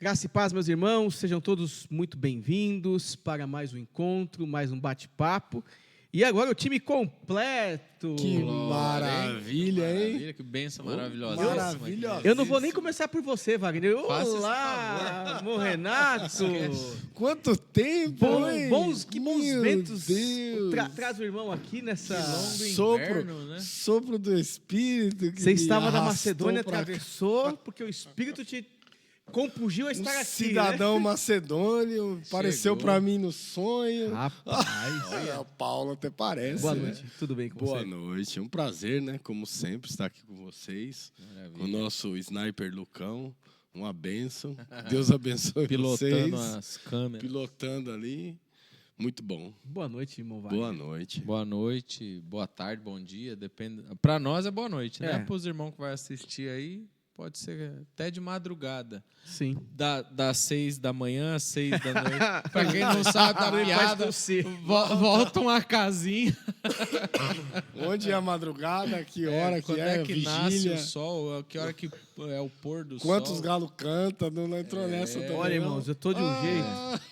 Graça e paz, meus irmãos, sejam todos muito bem-vindos para mais um encontro, mais um bate-papo. E agora o time completo. Que maravilha, hein? Que bênção maravilhosa. Maravilhosa. Eu não vou nem começar por você, Wagner. Faça esse Olá, favor. Renato. Quanto tempo, hein? Bons Meu ventos. Deus. Traz o irmão aqui nessa... Inverno, né? Sopro do Espírito. Que Você estava me na arrastou Macedônia, pra cá. atravessou, porque o Espírito te compungiu a estar aqui, Cidadão macedônio, apareceu pra mim no sonho. né? Rapaz. Olha, a Paula até parece. Boa né? noite, tudo bem com Boa você? noite, é um prazer, né? Como sempre, estar aqui com vocês. Maravilha. Com o nosso sniper Lucão. Uma bênção. Deus abençoe Pilotando vocês. as câmeras. Pilotando ali. Muito bom. Boa noite, irmão Wagner. Boa noite. Boa noite, boa tarde, bom dia. Depende. Para nós é boa noite, né? É. Para os irmãos que vai assistir aí, pode ser até de madrugada. Sim. Das 6 da manhã às 6 da noite. Para quem não sabe da Ele faz piada, tossir. volta uma casinha. Onde é a madrugada? Que hora Quando que é é? que Vigília? nasce o sol? Que hora que é o pôr do Quantos sol? galos cantam? Não entrou nessa também. Olha, não? irmãos, eu tô de um jeito.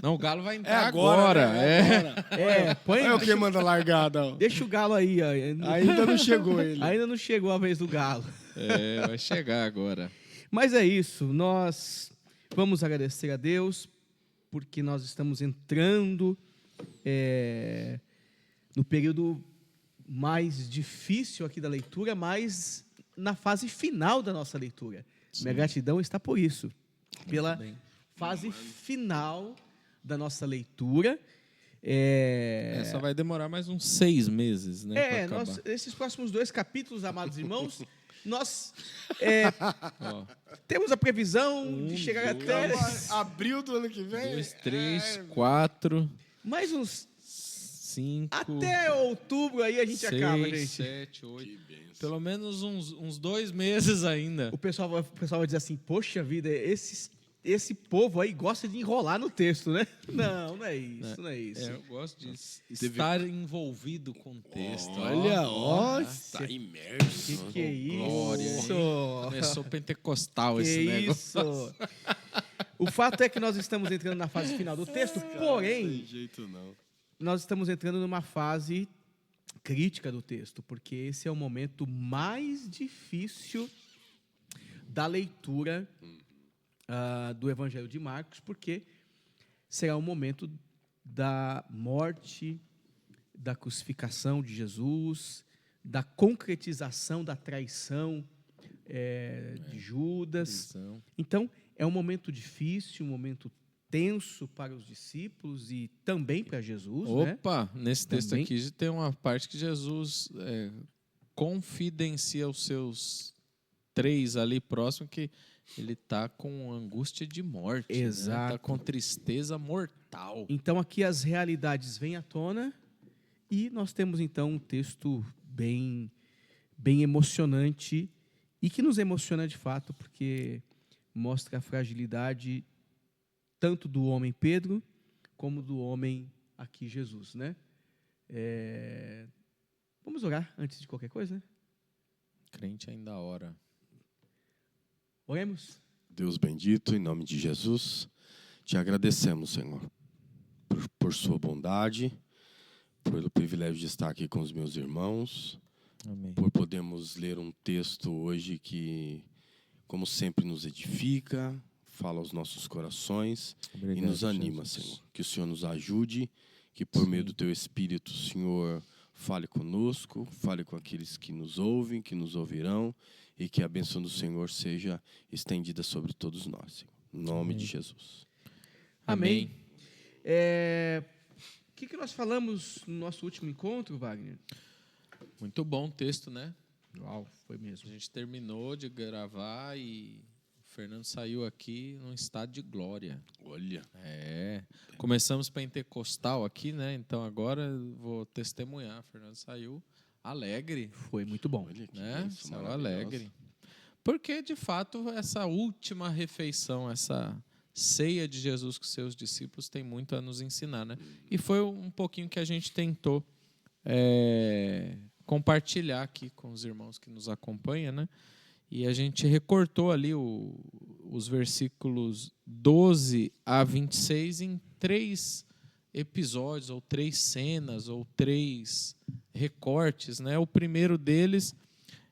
Não, o Galo vai É entrar agora. agora. Né? É agora. Põe. Olha o que manda largada. Ó. Deixa o galo aí, ó. Ainda não chegou ele. Ainda não chegou a vez do galo. Vai chegar agora. Mas é isso, nós vamos agradecer a Deus, porque nós estamos entrando no período mais difícil aqui da leitura, mas na fase final da nossa leitura. Minha gratidão está por isso, pela bem. fase final da nossa leitura. Essa vai demorar mais uns 6 meses, né? pra acabar. Esses próximos 2 capítulos, amados irmãos, nós Ó, temos a previsão de chegar até Abril do ano que vem? 2, 3, 4, mais uns 5, até outubro aí a gente acaba, gente. 7, 8. Pelo menos uns 2 meses ainda. O pessoal vai dizer assim: poxa vida, esse povo aí gosta de enrolar no texto, né? Não é isso, não é isso. Eu gosto de estar envolvido com o texto. Olha, ó, Tá está imerso. Que é glória, isso? Começou pentecostal Que esse negócio. isso? O fato é que nós estamos entrando na fase final do texto, Não porém, tem jeito não. nós estamos entrando numa fase crítica do texto, porque esse é o momento mais difícil da leitura do Evangelho de Marcos, porque será o momento da morte, da crucificação de Jesus, da concretização da traição de Judas. Então, é um momento difícil, um momento tenso para os discípulos e também para Jesus. Opa, nesse texto Também. aqui tem uma parte que Jesus confidencia aos seus 3 ali próximo que ele está com angústia de morte. Exato. Está com tristeza mortal. Então, aqui as realidades vêm à tona e nós temos, então, um texto bem emocionante e que nos emociona de fato, porque mostra a fragilidade tanto do homem Pedro como do homem aqui Jesus, né? Vamos orar antes de qualquer coisa, né? Crente ainda ora. Oremos. Deus bendito, em nome de Jesus, te agradecemos, Senhor, por sua bondade, pelo privilégio de estar aqui com os meus irmãos, Amém. por podermos ler um texto hoje que, como sempre, nos edifica, fala aos nossos corações Obrigado, e nos anima, Jesus. Senhor. Que o Senhor nos ajude, que por meio do Teu Espírito, Senhor, fale conosco, fale com aqueles que nos ouvem, que nos ouvirão, e que a bênção do Senhor seja estendida sobre todos nós, Senhor. Em nome de Jesus. Amém. O que nós falamos no nosso último encontro, Wagner? Muito bom o texto, né? Uau, foi A mesmo. gente terminou de gravar e o Fernando saiu aqui num estado de glória. Olha, Começamos pentecostal aqui, né? Então agora eu vou testemunhar. O Fernando saiu alegre, Foi muito bom. olha que né? bênção Saiu maravilhosa. alegre. Porque, de fato, essa última refeição, essa ceia de Jesus com seus discípulos tem muito a nos ensinar, né? E foi um pouquinho que a gente tentou compartilhar aqui com os irmãos que nos acompanham, né? E a gente recortou ali o os versículos 12 a 26 em 3 episódios, ou 3 cenas, ou 3 recortes, né? O primeiro deles,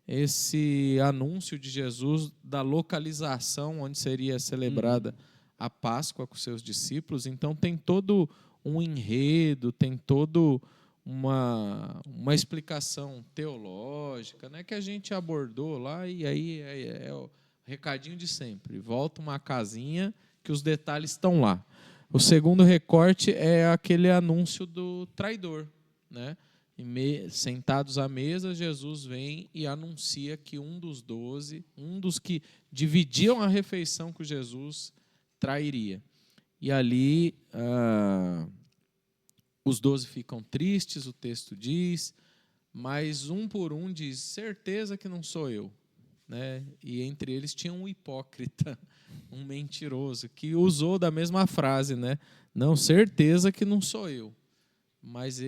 esse anúncio de Jesus da localização onde seria celebrada a Páscoa com seus discípulos. Então tem todo um enredo, tem todo uma explicação teológica, né, que a gente abordou lá, e aí é o recadinho de sempre. Volta uma casinha que os detalhes estão lá. O segundo recorte é aquele anúncio do traidor, né? Sentados à mesa, Jesus vem e anuncia que um dos 12, um dos que dividiam a refeição com Jesus, trairia. E ali os 12 ficam tristes, o texto diz, mas um por um diz, certeza que não sou eu. Né? E entre eles tinha um hipócrita, um mentiroso, que usou da mesma frase, né? Não, certeza que não sou eu. Mas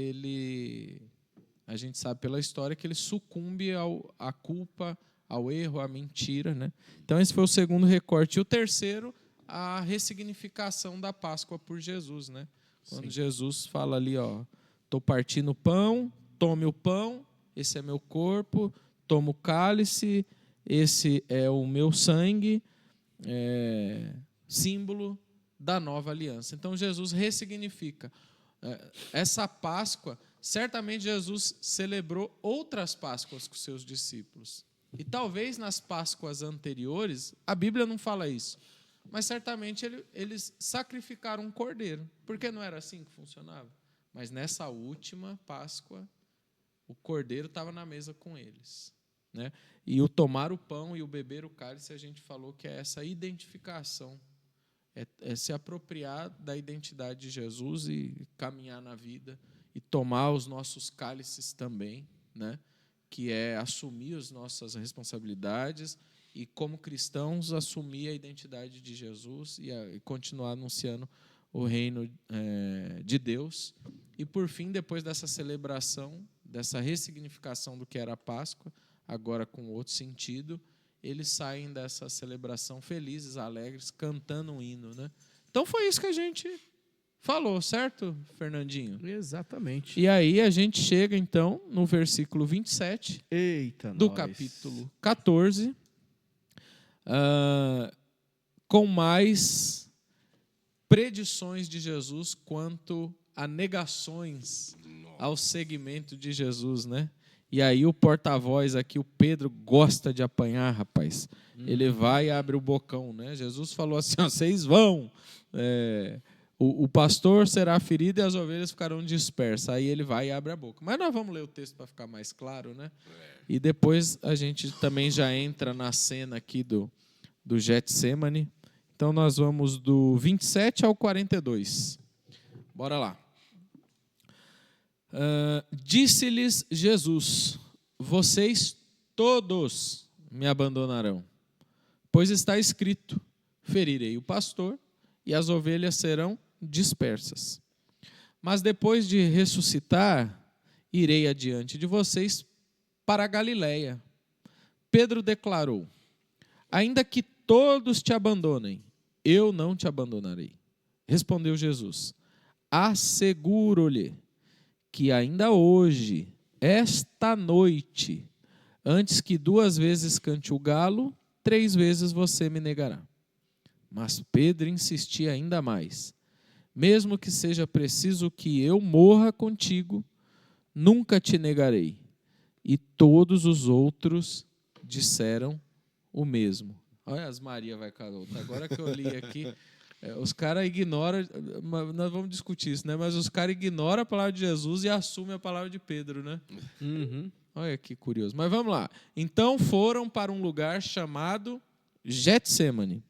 a gente sabe pela história que ele sucumbe à culpa, ao erro, à mentira. Né? Então esse foi o segundo recorte. E o terceiro, a ressignificação da Páscoa por Jesus. Né? Quando Jesus fala ali, estou partindo o pão, tome o pão, esse é meu corpo, toma o cálice, esse é o meu sangue, símbolo da nova aliança. Então Jesus ressignifica. Essa Páscoa, certamente Jesus celebrou outras Páscoas com seus discípulos. E talvez nas Páscoas anteriores, a Bíblia não fala isso, mas certamente eles sacrificaram um cordeiro, porque não era assim que funcionava. Mas nessa última Páscoa, o cordeiro estava na mesa com eles. Né? E o tomar o pão e o beber o cálice, a gente falou que é essa identificação, é se apropriar da identidade de Jesus e caminhar na vida e tomar os nossos cálices também, né? Que é assumir as nossas responsabilidades e, como cristãos, assumir a identidade de Jesus e continuar anunciando o reino de Deus. E, por fim, depois dessa celebração, dessa ressignificação do que era a Páscoa, agora com outro sentido, eles saem dessa celebração felizes, alegres, cantando um hino. Né? Então foi isso que a gente falou, certo, Fernandinho? Exatamente. E aí a gente chega, então, no versículo 27 do capítulo 14, com mais predições de Jesus quanto a negações ao seguimento de Jesus, né? E aí o porta-voz aqui, o Pedro, gosta de apanhar, rapaz. Ele vai e abre o bocão, né? Jesus falou assim, vocês vão, o pastor será ferido e as ovelhas ficarão dispersas. Aí ele vai e abre a boca. Mas nós vamos ler o texto para ficar mais claro, né? E depois a gente também já entra na cena aqui do Getsemane. Então nós vamos do 27 ao 42. Bora lá. Disse-lhes Jesus, vocês todos me abandonarão, pois está escrito, ferirei o pastor e as ovelhas serão dispersas. Mas depois de ressuscitar, irei adiante de vocês para a Galiléia. Pedro declarou, ainda que todos te abandonem, eu não te abandonarei. Respondeu Jesus, asseguro-lhe que ainda hoje, esta noite, antes que 2 vezes cante o galo, 3 vezes você me negará. Mas Pedro insistia ainda mais. Mesmo que seja preciso que eu morra contigo, nunca te negarei. E todos os outros disseram o mesmo. Olha, as Maria vai com a outra. Agora que eu li aqui... os caras ignoram, nós vamos discutir isso, né? Mas os caras ignoram a palavra de Jesus e assumem a palavra de Pedro, né? Olha que curioso. Mas vamos lá. Então foram para um lugar chamado Getsemane.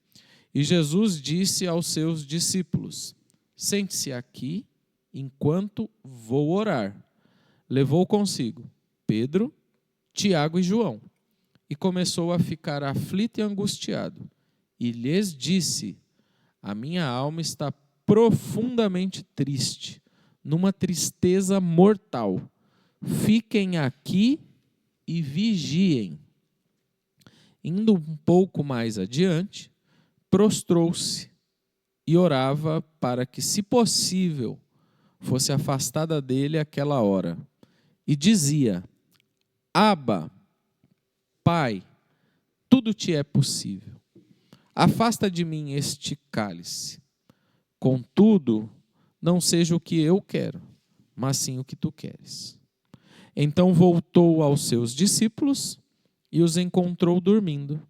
E Jesus disse aos seus discípulos, sente-se aqui enquanto vou orar. Levou consigo Pedro, Tiago e João. E começou a ficar aflito e angustiado. E lhes disse, a minha alma está profundamente triste, numa tristeza mortal. Fiquem aqui e vigiem. Indo um pouco mais adiante, prostrou-se e orava para que, se possível, fosse afastada dele aquela hora. E dizia: Abba, Pai, tudo te é possível. Afasta de mim este cálice. Contudo, não seja o que eu quero, mas sim o que tu queres. Então voltou aos seus discípulos e os encontrou dormindo.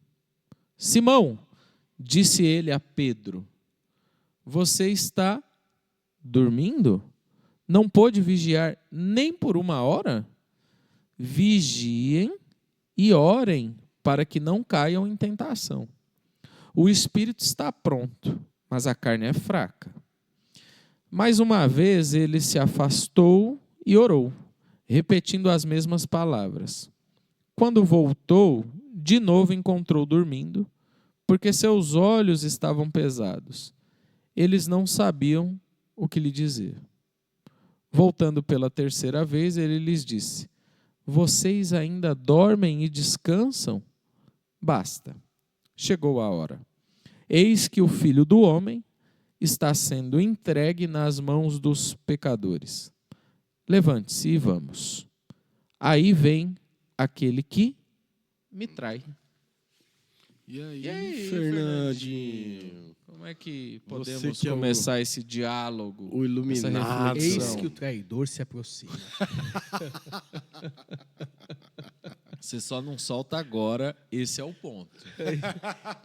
Simão, disse ele a Pedro, você está dormindo? Não pôde vigiar nem por 1 hora? Vigiem e orem para que não caiam em tentação. O espírito está pronto, mas a carne é fraca. Mais uma vez ele se afastou e orou, repetindo as mesmas palavras. Quando voltou, de novo encontrou dormindo, porque seus olhos estavam pesados. Eles não sabiam o que lhe dizer. Voltando pela 3ª vez, ele lhes disse: Vocês ainda dormem e descansam? Basta, chegou a hora. Eis que o Filho do Homem está sendo entregue nas mãos dos pecadores. Levante-se e vamos. Aí vem aquele que me trai. E aí, Fernandinho? Como é que podemos que é começar esse diálogo? O iluminado. Eis que o traidor se aproxima. Você só não solta agora, esse é o ponto.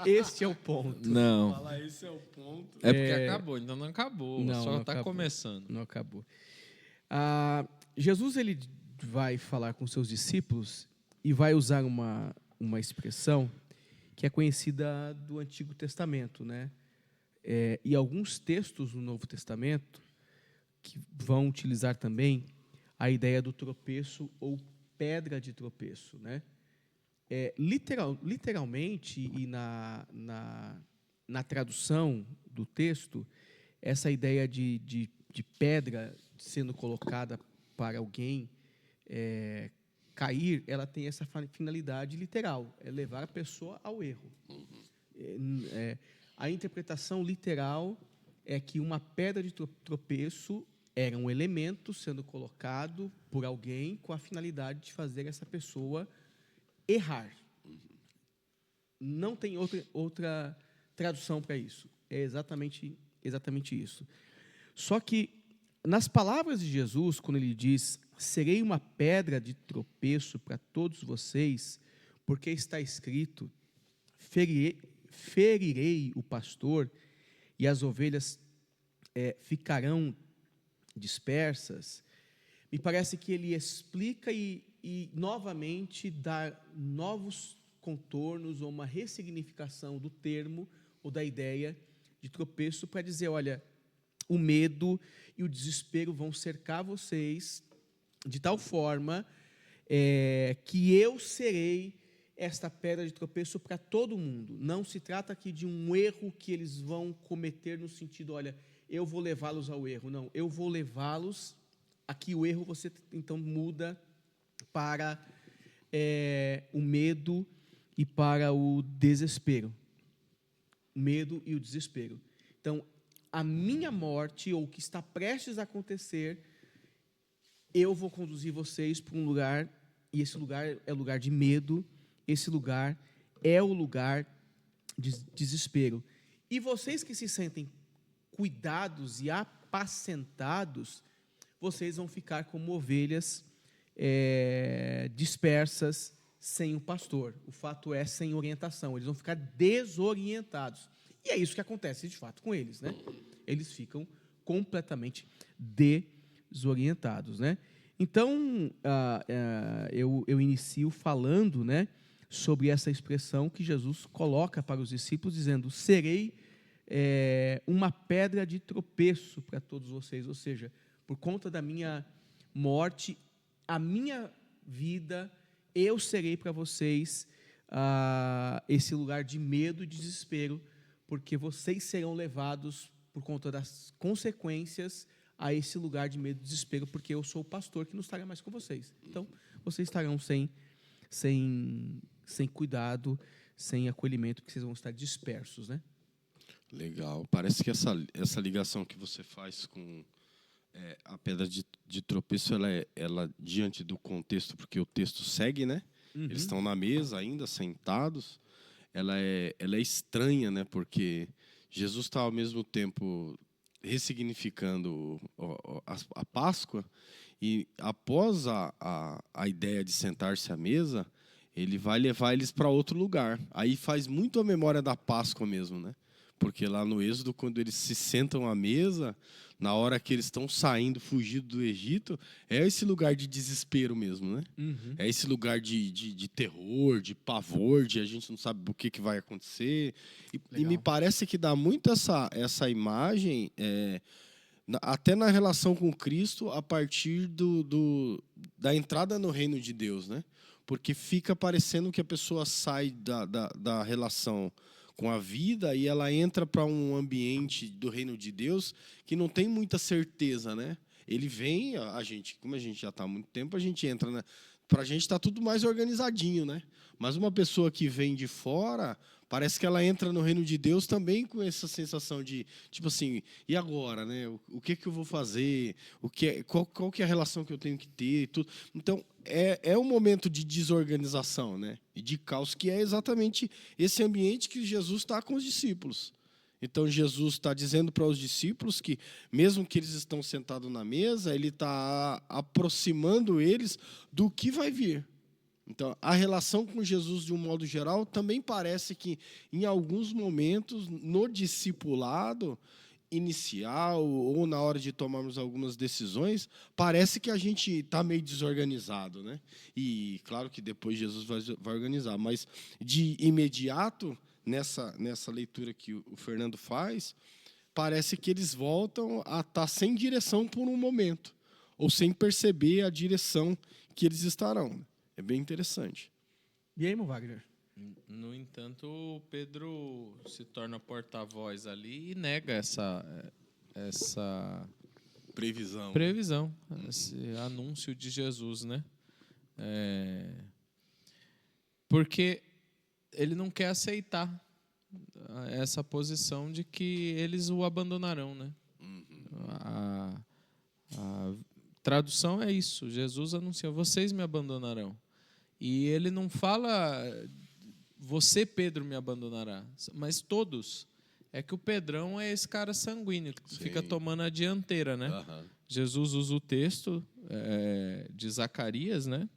Este é o ponto. Não. Falar esse é o ponto. É porque acabou, ainda não acabou. Não, só não está acabou. começando. Não acabou. Jesus ele vai falar com seus discípulos e vai usar uma expressão que é conhecida do Antigo Testamento, né? E alguns textos do Novo Testamento que vão utilizar também a ideia do tropeço ou pedra de tropeço, né? Literalmente e na tradução do texto, essa ideia de pedra sendo colocada para alguém cair, ela tem essa finalidade literal, é levar a pessoa ao erro. A interpretação literal é que uma pedra de tropeço era um elemento sendo colocado por alguém com a finalidade de fazer essa pessoa errar. Não tem outra tradução para isso. É exatamente isso. Só que, nas palavras de Jesus, quando ele diz, serei uma pedra de tropeço para todos vocês, porque está escrito, ferirei o pastor e as ovelhas ficarão dispersas, me parece que ele explica e novamente dá novos contornos ou uma ressignificação do termo ou da ideia de tropeço para dizer, olha, o medo e o desespero vão cercar vocês de tal forma que eu serei esta pedra de tropeço para todo mundo. Não se trata aqui de um erro que eles vão cometer no sentido, olha, eu vou levá-los ao erro. Não, eu vou levá-los, aqui o erro você então muda para o medo e para o desespero. O medo e o desespero. Então, a minha morte, ou o que está prestes a acontecer, eu vou conduzir vocês para um lugar, e esse lugar é lugar de medo, esse lugar é o lugar de desespero. E vocês que se sentem cuidados e apacentados, vocês vão ficar como ovelhas dispersas sem o pastor. O fato é sem orientação, eles vão ficar desorientados. E é isso que acontece de fato com eles, né? Eles ficam completamente desorientados, né? Então, eu inicio falando, né, sobre essa expressão que Jesus coloca para os discípulos, dizendo, serei uma pedra de tropeço para todos vocês, ou seja, por conta da minha morte, a minha vida, eu serei para vocês esse lugar de medo e desespero, porque vocês serão levados por conta das consequências a esse lugar de medo e desespero, porque eu sou o pastor que não estará mais com vocês. Então, vocês estarão sem cuidado, sem acolhimento, porque vocês vão estar dispersos, né? Legal. Parece que essa ligação que você faz com a pedra de tropeço, ela diante do contexto, porque o texto segue, né? Eles estão na mesa ainda, sentados. Ela é estranha, né? Porque Jesus está, ao mesmo tempo, ressignificando a Páscoa, e após a ideia de sentar-se à mesa, ele vai levar eles para outro lugar. Aí faz muito a memória da Páscoa mesmo, né? Porque lá no Êxodo, quando eles se sentam à mesa, na hora que eles estão saindo, fugindo do Egito, é esse lugar de desespero mesmo, né? É esse lugar de terror, de pavor, de a gente não sabe o que vai acontecer. E me parece que dá muito essa imagem, até na relação com Cristo, a partir da entrada no reino de Deus, né? Porque fica parecendo que a pessoa sai da relação com a vida e ela entra para um ambiente do reino de Deus que não tem muita certeza, né? Ele vem, como a gente já está há muito tempo, a gente entra, né? Para a gente está tudo mais organizadinho, né? Mas uma pessoa que vem de fora, parece que ela entra no reino de Deus também com essa sensação de, tipo assim, e agora, né? O que eu vou fazer? Qual que é a relação que eu tenho que ter? E tudo. Então, é um momento de desorganização, né? E de caos, que é exatamente esse ambiente que Jesus está com os discípulos. Então, Jesus está dizendo para os discípulos que, mesmo que eles estão sentados na mesa, ele está aproximando eles do que vai vir. Então, a relação com Jesus, de um modo geral, também parece que, em alguns momentos, no discipulado inicial ou na hora de tomarmos algumas decisões, parece que a gente está meio desorganizado, né? E, claro que depois Jesus vai organizar, mas, de imediato, nessa leitura que o Fernando faz, parece que eles voltam a estar sem direção por um momento, ou sem perceber a direção que eles estarão. É bem interessante. E aí, irmão Wagner? No entanto, Pedro se torna porta-voz ali e nega essa previsão, esse anúncio de Jesus, né? Porque ele não quer aceitar essa posição de que eles o abandonarão, né? A tradução é isso. Jesus anuncia: vocês me abandonarão. E ele não fala: você, Pedro, me abandonará, mas todos. É que o Pedrão é esse cara sanguíneo que fica tomando a dianteira, né? Jesus usa o texto de Zacarias, né,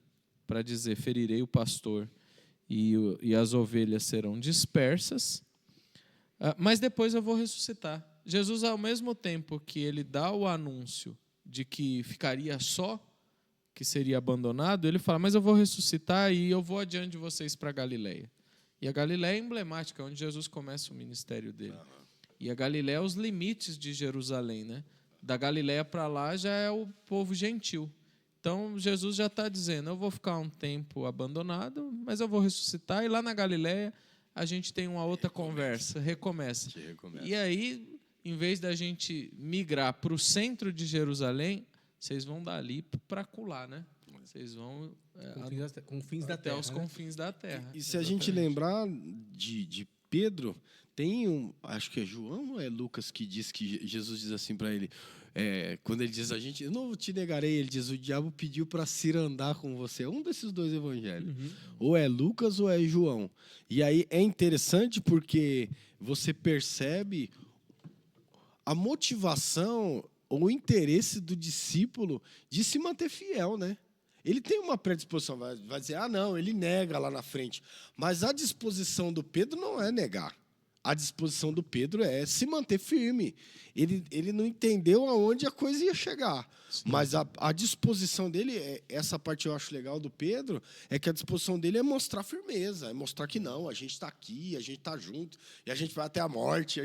para dizer: ferirei o pastor e as ovelhas serão dispersas, mas depois eu vou ressuscitar. Jesus, ao mesmo tempo que ele dá o anúncio de que ficaria só, que seria abandonado, ele fala: mas eu vou ressuscitar e eu vou adiante de vocês para Galileia. E a Galileia é emblemática, onde Jesus começa o ministério dele. E a Galileia é os limites de Jerusalém, né? Da Galileia para lá já é o povo gentil. Então, Jesus já está dizendo: eu vou ficar um tempo abandonado, mas eu vou ressuscitar, e lá na Galileia a gente tem uma outra conversa, recomeça. E aí, em vez da gente migrar para o centro de Jerusalém, vocês vão dali para acolá, né? Vocês vão confins da até terra, os né? confins da terra. E se a gente lembrar de Pedro, tem acho que é João ou é Lucas que diz que Jesus diz assim para ele, quando ele diz: eu não te negarei, ele diz: o diabo pediu para cirandar com você. Um desses dois evangelhos. Ou é Lucas ou é João. E aí é interessante porque você percebe a motivação ou o interesse do discípulo de se manter fiel, né? Ele tem uma predisposição, vai dizer: não, ele nega lá na frente. Mas a disposição do Pedro não é negar. A disposição do Pedro é se manter firme. Ele não entendeu aonde a coisa ia chegar. Sim. Mas a disposição dele, essa parte eu acho legal do Pedro, é que a disposição dele é mostrar firmeza, é mostrar que não, a gente está aqui, a gente está junto, e a gente vai até a morte.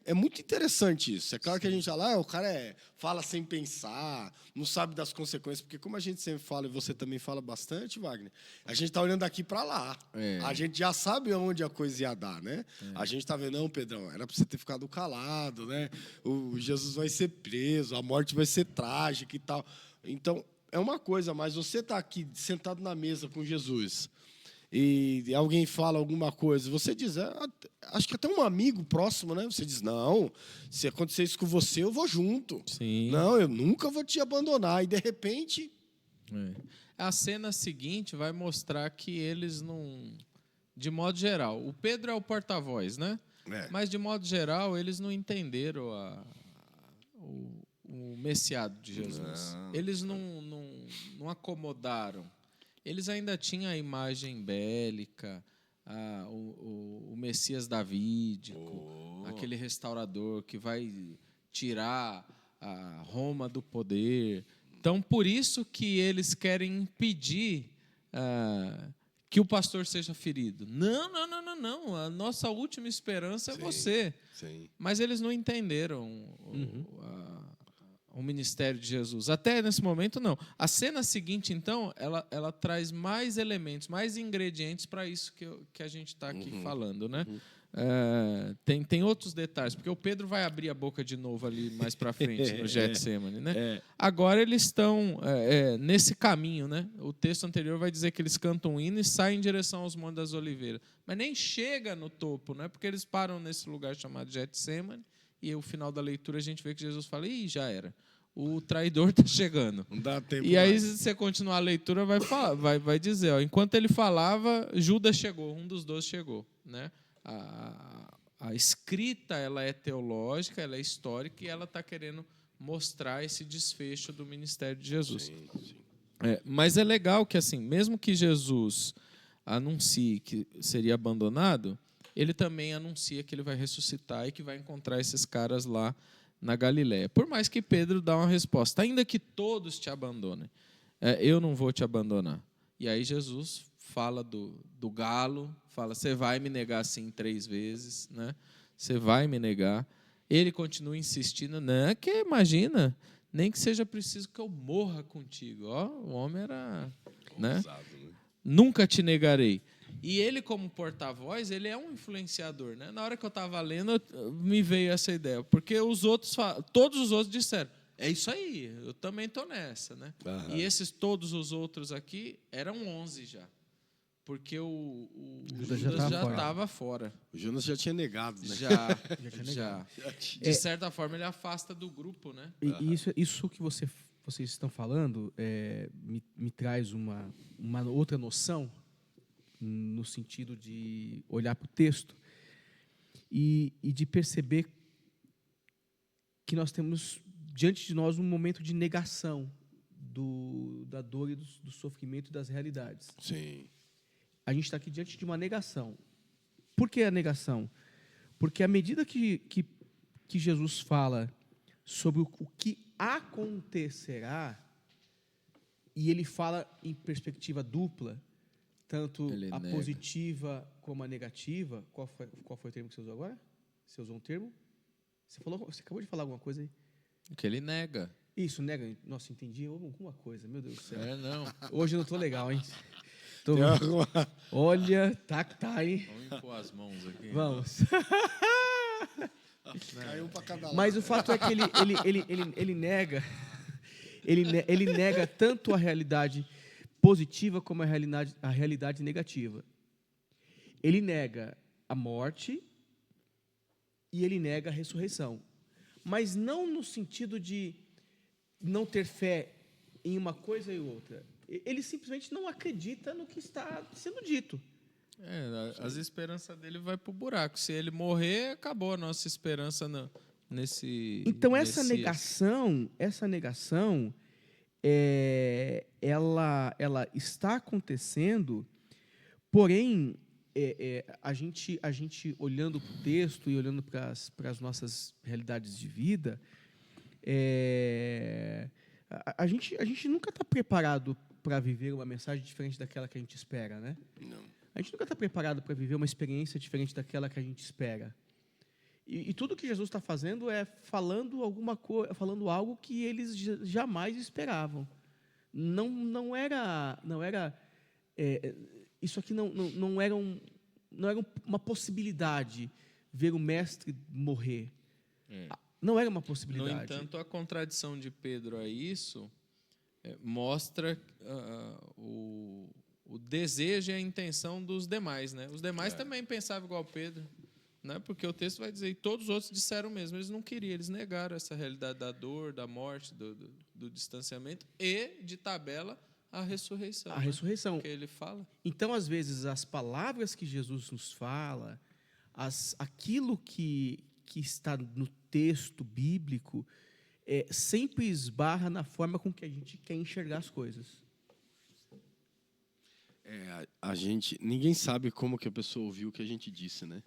É muito interessante isso. É claro que a gente fala: o cara fala sem pensar, não sabe das consequências, porque como a gente sempre fala, e você também fala bastante, Wagner, a gente está olhando daqui para lá. A gente já sabe aonde a coisa ia dar, né? A gente está vendo: não, Pedrão, era para você ter ficado calado, né? O Jesus vai ser preso, a morte vai ser trágica e tal. Então, é uma coisa, mas você está aqui sentado na mesa com Jesus e alguém fala alguma coisa, você diz, acho que até um amigo próximo, né? Você diz, não, se acontecer isso com você, eu vou junto. Sim. Não, eu nunca vou te abandonar. E, de repente... A cena seguinte vai mostrar que eles não... De modo geral, o Pedro é o porta-voz, né? Mas, de modo geral, eles não entenderam o messiado de Jesus. Eles não acomodaram. Eles ainda tinham a imagem bélica, o Messias davídico, aquele restaurador que vai tirar a Roma do poder. Então, por isso que eles querem impedir que o pastor seja ferido. Não. A nossa última esperança é você. Sim. Mas eles não entenderam o ministério de Jesus. Até nesse momento, não. A cena seguinte, então, ela traz mais elementos, mais ingredientes para isso que a gente está aqui falando, né? Tem outros detalhes, porque o Pedro vai abrir a boca de novo ali mais para frente, no Getsemane, né? Agora eles estão nesse caminho, né? O texto anterior vai dizer que eles cantam um hino e saem em direção aos Montes das Oliveiras, mas nem chega no topo, né? Porque eles param nesse lugar chamado Getsemane e no final da leitura a gente vê que Jesus fala, já era. O traidor está chegando. Não dá tempo e aí, mais. se você continuar a leitura, vai dizer, enquanto ele falava, Judas chegou, um dos 12 chegou, né? A escrita, ela é teológica, ela é histórica e ela está querendo mostrar esse desfecho do ministério de Jesus. Sim. Mas é legal que, assim, mesmo que Jesus anuncie que seria abandonado, ele também anuncia que ele vai ressuscitar e que vai encontrar esses caras lá na Galiléia. Por mais que Pedro dá uma resposta, ainda que todos te abandonem, eu não vou te abandonar. E aí Jesus fala do galo, fala, você vai me negar assim 3 vezes, né? Você vai me negar. Ele continua insistindo, não, que imagina, nem que seja preciso que eu morra contigo. O homem era, né? Nunca te negarei. E ele, como porta-voz, ele é um influenciador, né? Na hora que eu estava lendo, me veio essa ideia, porque todos os outros disseram, é isso aí, eu também estou nessa, né? E todos os outros aqui eram 11 já. Porque o Judas já estava fora. O Jonas já tinha negado, né? Já. De certa forma, ele afasta do grupo, né? E isso que vocês estão falando me traz uma outra noção, no sentido de olhar para o texto e de perceber que nós temos diante de nós um momento de negação da dor e do sofrimento e das realidades. Sim. A gente está aqui diante de uma negação. Por que a negação? Porque à medida que Jesus fala sobre o que acontecerá, e ele fala em perspectiva dupla, tanto a positiva como a negativa. Qual foi o termo que você usou agora? Você usou um termo? Você acabou de falar alguma coisa aí? Que ele nega. Isso, nega. Nossa, entendi alguma coisa. Meu Deus do céu. Não. Hoje eu não estou legal, hein? Olha, tá, hein? Vamos impor as mãos aqui. Vamos. Caiu para cada lado. Mas o fato é que ele nega. Ele nega tanto a realidade positiva como a realidade negativa. Ele nega a morte e ele nega a ressurreição. Mas não no sentido de não ter fé em uma coisa e outra. Ele simplesmente não acredita no que está sendo dito. As esperanças dele vai para o buraco. Se ele morrer, acabou a nossa esperança nesse... Então, essa negação, ela está acontecendo, porém, a gente olhando para o texto e olhando para as nossas realidades de vida, a gente nunca está preparado para viver uma mensagem diferente daquela que a gente espera, né? Não. A gente nunca está preparado para viver uma experiência diferente daquela que a gente espera. E tudo que Jesus está fazendo é falando algo que eles jamais esperavam. Não era isso aqui não era uma possibilidade ver o mestre morrer. Não era uma possibilidade. No entanto, a contradição de Pedro a isso mostra o o desejo e a intenção dos demais, né? Os demais também pensavam igual Pedro, né? Porque o texto vai dizer, e todos os outros disseram mesmo, eles não queriam, eles negaram essa realidade da dor, da morte, do distanciamento e, de tabela, a ressurreição. A ressurreição. Que ele fala. Então, às vezes, as palavras que Jesus nos fala, aquilo que está no texto bíblico, sempre esbarra na forma com que a gente quer enxergar as coisas. Ninguém sabe como que a pessoa ouviu o que a gente disse, né?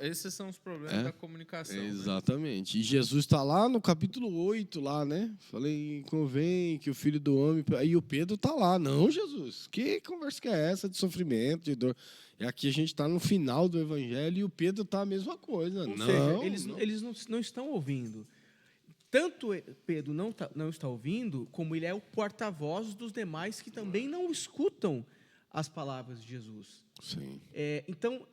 Esses são os problemas da comunicação. Exatamente. Né? E Jesus está lá no capítulo 8, lá, né? Falei, convém que o Filho do Homem... Aí o Pedro está lá. Não, Jesus, que conversa que é essa de sofrimento, de dor? E aqui a gente está no final do Evangelho e o Pedro está a mesma coisa. Ou seja, eles não estão ouvindo. Tanto Pedro não está ouvindo, como ele é o porta-voz dos demais que também não escutam as palavras de Jesus. Sim. Então...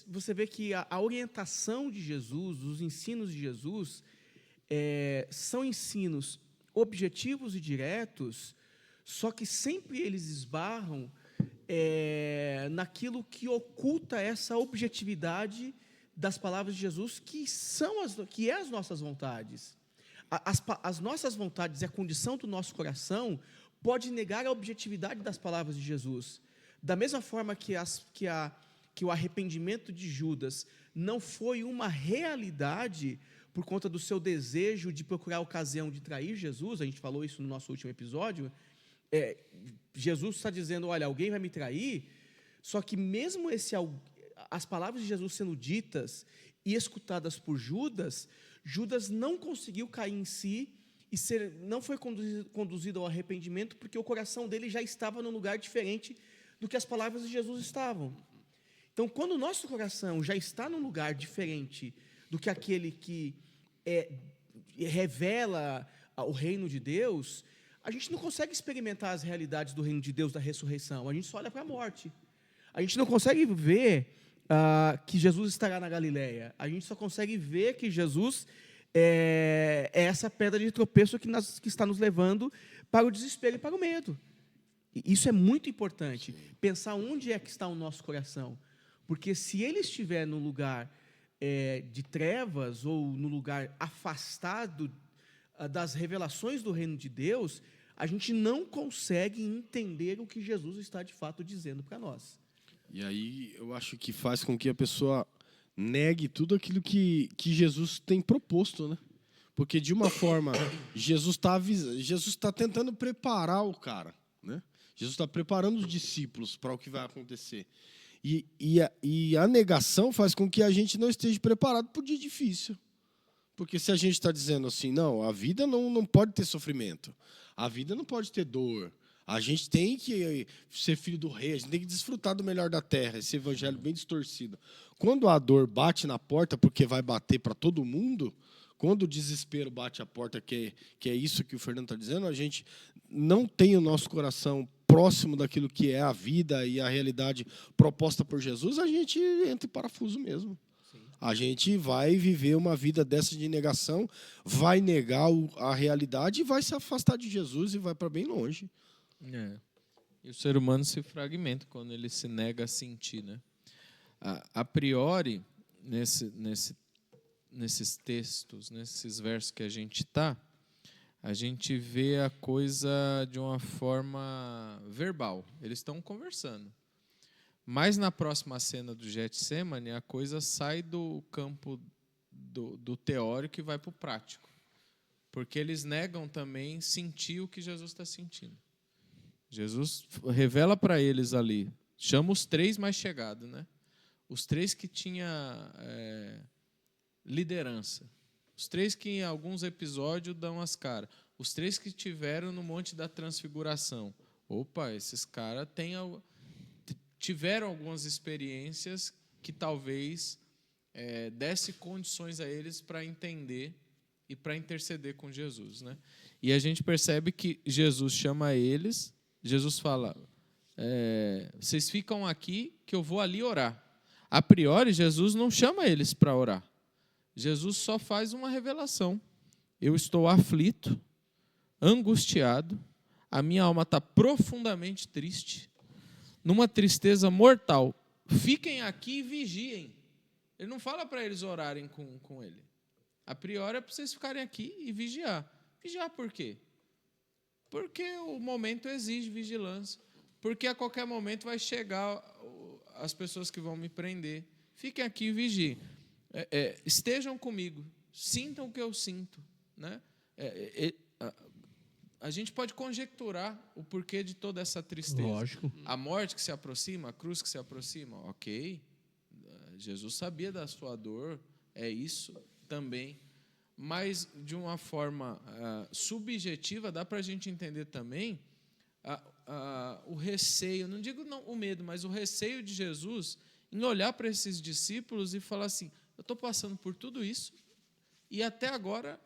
você vê que a orientação de Jesus, os ensinos de Jesus, são ensinos objetivos e diretos, só que sempre eles esbarram naquilo que oculta essa objetividade das palavras de Jesus, que é as nossas vontades. As nossas vontades e a condição do nosso coração pode negar a objetividade das palavras de Jesus. Da mesma forma que o arrependimento de Judas não foi uma realidade por conta do seu desejo de procurar a ocasião de trair Jesus, a gente falou isso no nosso último episódio, Jesus está dizendo, olha, alguém vai me trair, só que mesmo as palavras de Jesus sendo ditas e escutadas por Judas, Judas não conseguiu cair em si e não foi conduzido ao arrependimento, porque o coração dele já estava num lugar diferente do que as palavras de Jesus estavam. Então, quando o nosso coração já está num lugar diferente do que aquele que revela o reino de Deus, a gente não consegue experimentar as realidades do reino de Deus, da ressurreição. A gente só olha para a morte. A gente não consegue ver que Jesus estará na Galileia. A gente só consegue ver que Jesus é essa pedra de tropeço que está nos levando para o desespero e para o medo. E isso é muito importante. Pensar onde é que está o nosso coração. Porque se ele estiver no lugar de trevas ou no lugar afastado das revelações do reino de Deus, a gente não consegue entender o que Jesus está de fato dizendo para nós. E aí eu acho que faz com que a pessoa negue tudo aquilo que Jesus tem proposto, né? Porque de uma forma, Jesus está tentando preparar o cara, né? Jesus está preparando os discípulos para o que vai acontecer. E a negação faz com que a gente não esteja preparado para o dia difícil. Porque se a gente está dizendo assim, não, a vida não pode ter sofrimento, a vida não pode ter dor, a gente tem que ser filho do rei, a gente tem que desfrutar do melhor da terra, esse evangelho bem distorcido. Quando a dor bate na porta, porque vai bater para todo mundo, quando o desespero bate a porta, que é isso que o Fernando está dizendo, a gente não tem o nosso coração próximo daquilo que é a vida e a realidade proposta por Jesus, a gente entra em parafuso mesmo. Sim. A gente vai viver uma vida dessa de negação, vai negar a realidade e vai se afastar de Jesus e vai para bem longe. E o ser humano se fragmenta quando ele se nega a sentir, né? A priori, nesses textos, nesses versos que a gente vê a coisa de uma forma verbal. Eles estão conversando. Mas na próxima cena do Getsemane, a coisa sai do campo do teórico e vai para o prático. Porque eles negam também sentir o que Jesus está sentindo. Jesus revela para eles ali, chama os 3 mais chegados, né? Os 3 que tinham liderança. Os 3 que em alguns episódios dão as caras. Os 3 que tiveram no Monte da Transfiguração. Opa, esses caras tiveram algumas experiências que talvez desse condições a eles para entender e para interceder com Jesus, né? E a gente percebe que Jesus chama eles, Jesus fala, vocês ficam aqui que eu vou ali orar. A priori, Jesus não chama eles para orar. Jesus só faz uma revelação. Eu estou aflito, angustiado, a minha alma está profundamente triste, numa tristeza mortal. Fiquem aqui e vigiem. Ele não fala para eles orarem com ele. A priori é para vocês ficarem aqui e vigiar. Vigiar por quê? Porque o momento exige vigilância. Porque a qualquer momento vai chegar as pessoas que vão me prender. Fiquem aqui e vigiem. Estejam comigo. Sintam o que eu sinto. Né? A gente pode conjecturar o porquê de toda essa tristeza. Lógico. A morte que se aproxima, a cruz que se aproxima, ok. Jesus sabia da sua dor, é isso também. Mas, de uma forma subjetiva, dá para a gente entender também o receio, não digo não, o medo, mas o receio de Jesus em olhar para esses discípulos e falar assim, eu estou passando por tudo isso e até agora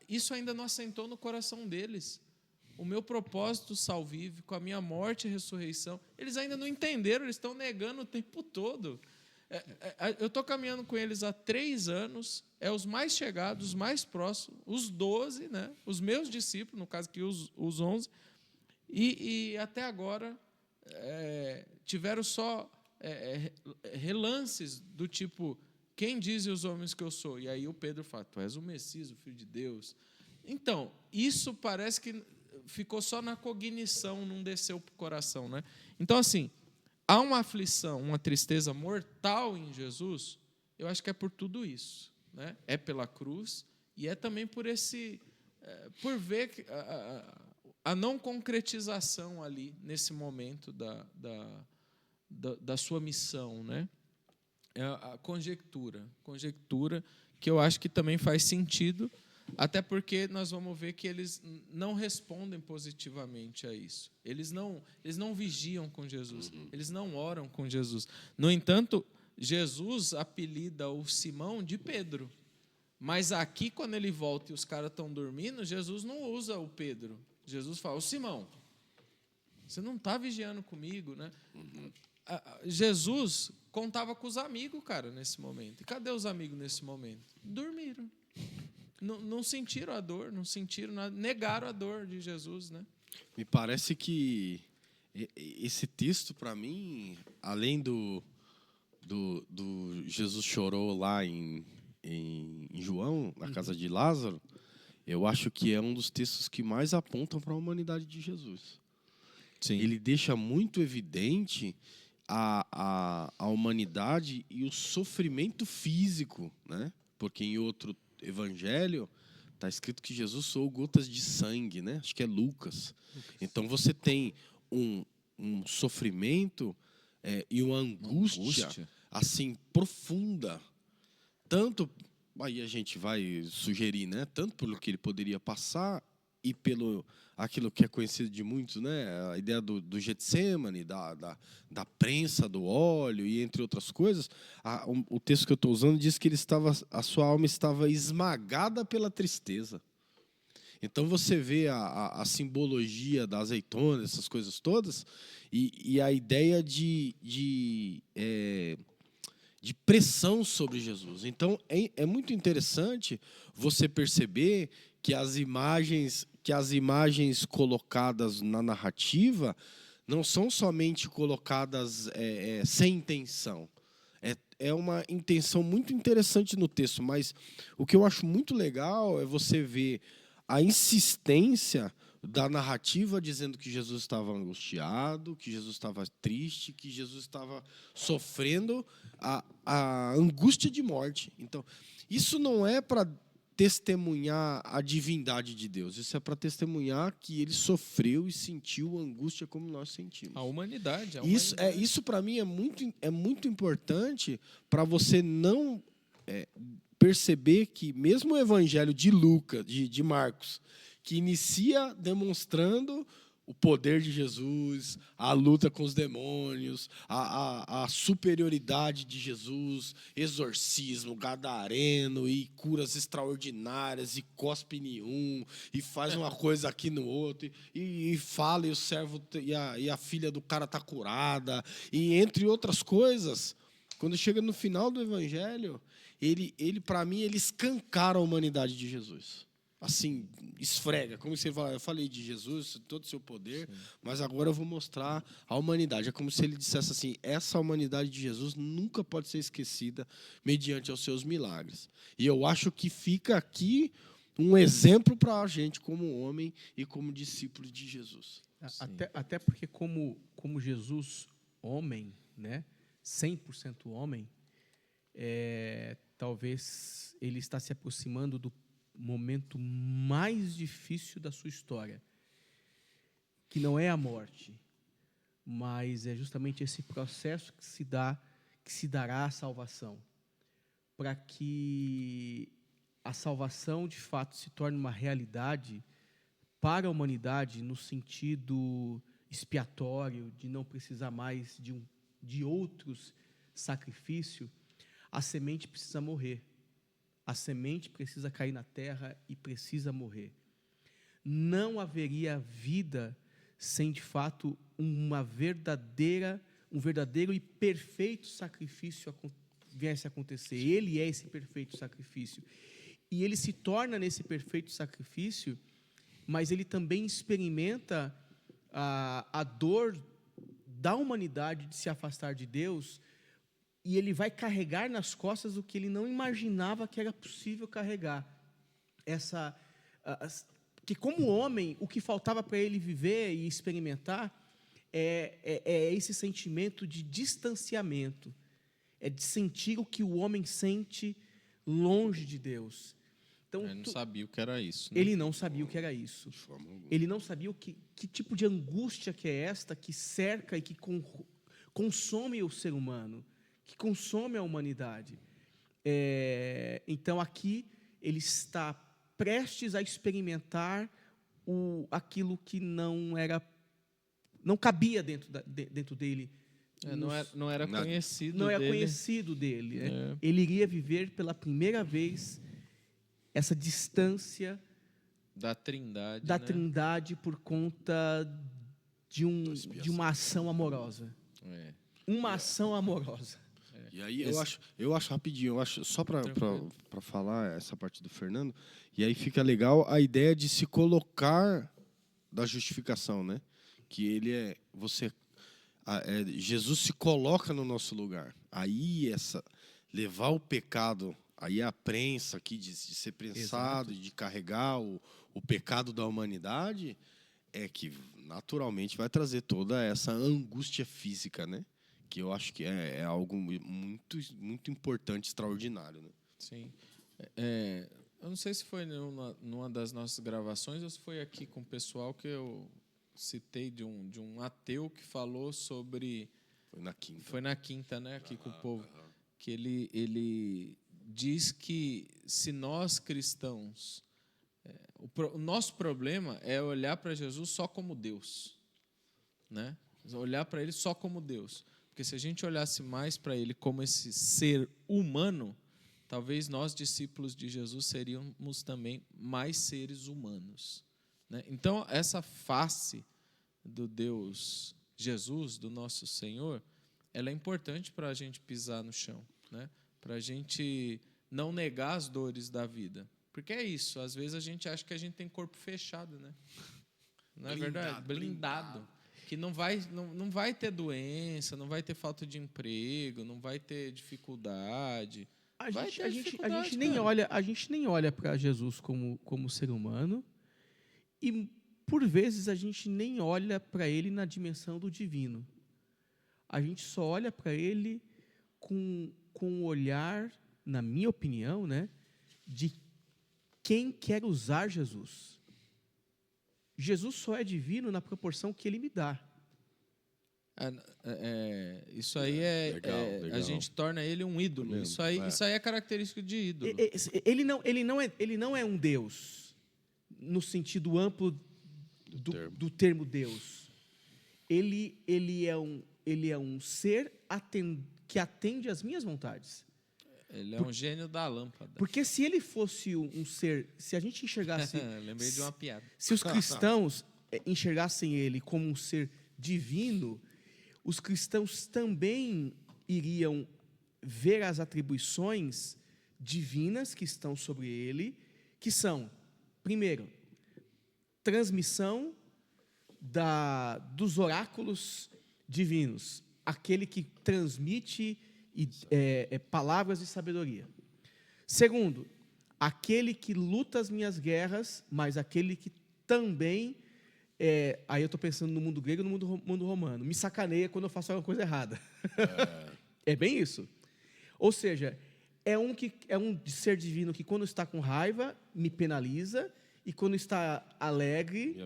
isso ainda não assentou no coração deles. O meu propósito salvífico, a minha morte e ressurreição, eles ainda não entenderam, eles estão negando o tempo todo. Eu estou caminhando com eles há 3 anos, os mais chegados, os mais próximos, os 12, né? Os meus discípulos, no caso aqui os 11, e até agora tiveram só relances do tipo, quem dizem os homens que eu sou? E aí o Pedro fala, tu és o Messias, o Filho de Deus. Então, isso parece que ficou só na cognição, não desceu para o coração. Né? Então, assim, há uma aflição, uma tristeza mortal em Jesus, eu acho que é por tudo isso. Né? É pela cruz e é também por por ver a não concretização ali, nesse momento da sua missão. Né? É a conjectura que eu acho que também faz sentido, até porque nós vamos ver que eles não respondem positivamente a isso. Eles não vigiam com Jesus, eles não oram com Jesus. No entanto, Jesus apelida o Simão de Pedro. Mas aqui, quando ele volta e os caras estão dormindo, Jesus não usa o Pedro. Jesus fala, ô Simão, você não está vigiando comigo, né? Jesus contava com os amigos, cara, nesse momento. E cadê os amigos nesse momento? Dormiram. Não sentiram a dor, não sentiram nada, negaram a dor de Jesus, né? Me parece que esse texto, para mim, além do Jesus chorou lá em João, na casa de Lázaro, eu acho que é um dos textos que mais apontam para a humanidade de Jesus. Sim. Ele deixa muito evidente a humanidade e o sofrimento físico, né? Porque em outro evangelho está escrito que Jesus soou gotas de sangue, né? Acho que é Lucas. Então você tem um sofrimento e uma angústia assim profunda, tanto aí a gente vai sugerir, né? Tanto pelo que ele poderia passar e pelo aquilo que é conhecido de muitos, né? A ideia do Getsêmani, da prensa do óleo e entre outras coisas. O texto que eu estou usando diz que a sua alma estava esmagada pela tristeza. Então você vê a simbologia da azeitona, essas coisas todas, e a ideia de pressão sobre Jesus. Então é muito interessante você perceber que as imagens colocadas na narrativa não são somente colocadas sem intenção. É uma intenção muito interessante no texto, mas o que eu acho muito legal é você ver a insistência da narrativa dizendo que Jesus estava angustiado, que Jesus estava triste, que Jesus estava sofrendo a angústia de morte. Então, isso não é para testemunhar a divindade de Deus, isso é para testemunhar que ele sofreu e sentiu angústia como nós sentimos. A humanidade. Isso para mim é muito importante para você não perceber que mesmo o evangelho de Lucas, de Marcos, que inicia demonstrando o poder de Jesus, a luta com os demônios, a superioridade de Jesus, exorcismo, gadareno e curas extraordinárias, e cospe em um, e faz uma coisa aqui no outro, e fala, e o servo e a filha do cara está curada, e entre outras coisas. Quando chega no final do evangelho, ele para mim, ele escancara a humanidade de Jesus. assim, esfrega, como você fala, eu falei de Jesus, todo o seu poder, mas agora eu vou mostrar a humanidade. É como se ele dissesse assim, essa humanidade de Jesus nunca pode ser esquecida mediante aos seus milagres. E eu acho que fica aqui um exemplo para a gente como homem e como discípulo de Jesus. Até porque como Jesus, homem, né, 100% homem, talvez ele está se aproximando do momento mais difícil da sua história, que não é a morte, mas é justamente esse processo que se dará a salvação, para que a salvação de fato se torne uma realidade para a humanidade no sentido expiatório, de não precisar mais de outros sacrifícios. A semente precisa morrer. A semente precisa cair na terra e precisa morrer. Não haveria vida sem, de fato, um verdadeiro e perfeito sacrifício viesse a acontecer. Ele é esse perfeito sacrifício. E ele se torna nesse perfeito sacrifício, mas ele também experimenta a dor da humanidade de se afastar de Deus, e ele vai carregar nas costas o que ele não imaginava que era possível carregar. Que como homem, o que faltava para ele viver e experimentar é esse sentimento de distanciamento, é de sentir o que o homem sente longe de Deus. Então, ele não sabia o que era isso. Né? Ele não sabia o que era isso. Ele não sabia que tipo de angústia que é esta, que cerca e que consome o ser humano, que consome a humanidade. Então, aqui, ele está prestes a experimentar aquilo que não cabia dentro dele. Não era conhecido não dele. Não era conhecido dele. Né? Ele iria viver pela primeira vez essa distância da Trindade, da Trindade por conta de uma ação amorosa. Uma ação amorosa. E aí eu acho rapidinho, só para falar essa parte do Fernando, e aí fica legal a ideia de se colocar da justificação, né? Que ele Jesus se coloca no nosso lugar. Aí levar o pecado, aí a prensa aqui de ser prensado, exato, de carregar o pecado da humanidade, é que naturalmente vai trazer toda essa angústia física, né? Que eu acho que é algo muito, muito importante, extraordinário. Né? Sim. Eu não sei se foi numa das nossas gravações ou se foi aqui com o pessoal que eu citei de um ateu que falou sobre... Foi na quinta, né? Aqui com o povo. Que ele diz que se nós cristãos... o nosso problema é olhar para Jesus só como Deus. Né? Olhar para ele só como Deus. Porque se a gente olhasse mais para ele como esse ser humano, talvez nós, discípulos de Jesus, seríamos também mais seres humanos. Né? Então, essa face do Deus Jesus, do nosso Senhor, ela é importante para a gente pisar no chão, né? Para a gente não negar as dores da vida. Porque é isso, às vezes a gente acha que a gente tem corpo fechado, né? Não é verdade? Blindado. Que não vai ter doença, não vai ter falta de emprego, não vai ter dificuldade. A gente nem olha para Jesus como ser humano, e por vezes a gente nem olha para ele na dimensão do divino. A gente só olha para ele com um olhar, na minha opinião, né, de quem quer usar Jesus. Jesus só é divino na proporção que ele me dá. Isso aí legal. A gente torna ele um ídolo. Isso aí é característico de ídolo. Ele não é um Deus no sentido amplo do termo Deus. Ele é um ser que atende às minhas vontades. Ele é um gênio da lâmpada. Porque se ele fosse um ser... Se a gente enxergasse... Lembrei de uma piada. Se os cristãos enxergassem ele como um ser divino, os cristãos também iriam ver as atribuições divinas que estão sobre ele, que são Primeiro, transmissão dos oráculos divinos, aquele que transmite palavras de sabedoria. Segundo, aquele que luta as minhas guerras, mas aquele que também, aí eu estou pensando no mundo grego e no mundo romano, me sacaneia quando eu faço alguma coisa errada. É bem isso. Ou seja, é um ser divino que, quando está com raiva, me penaliza, e quando está alegre,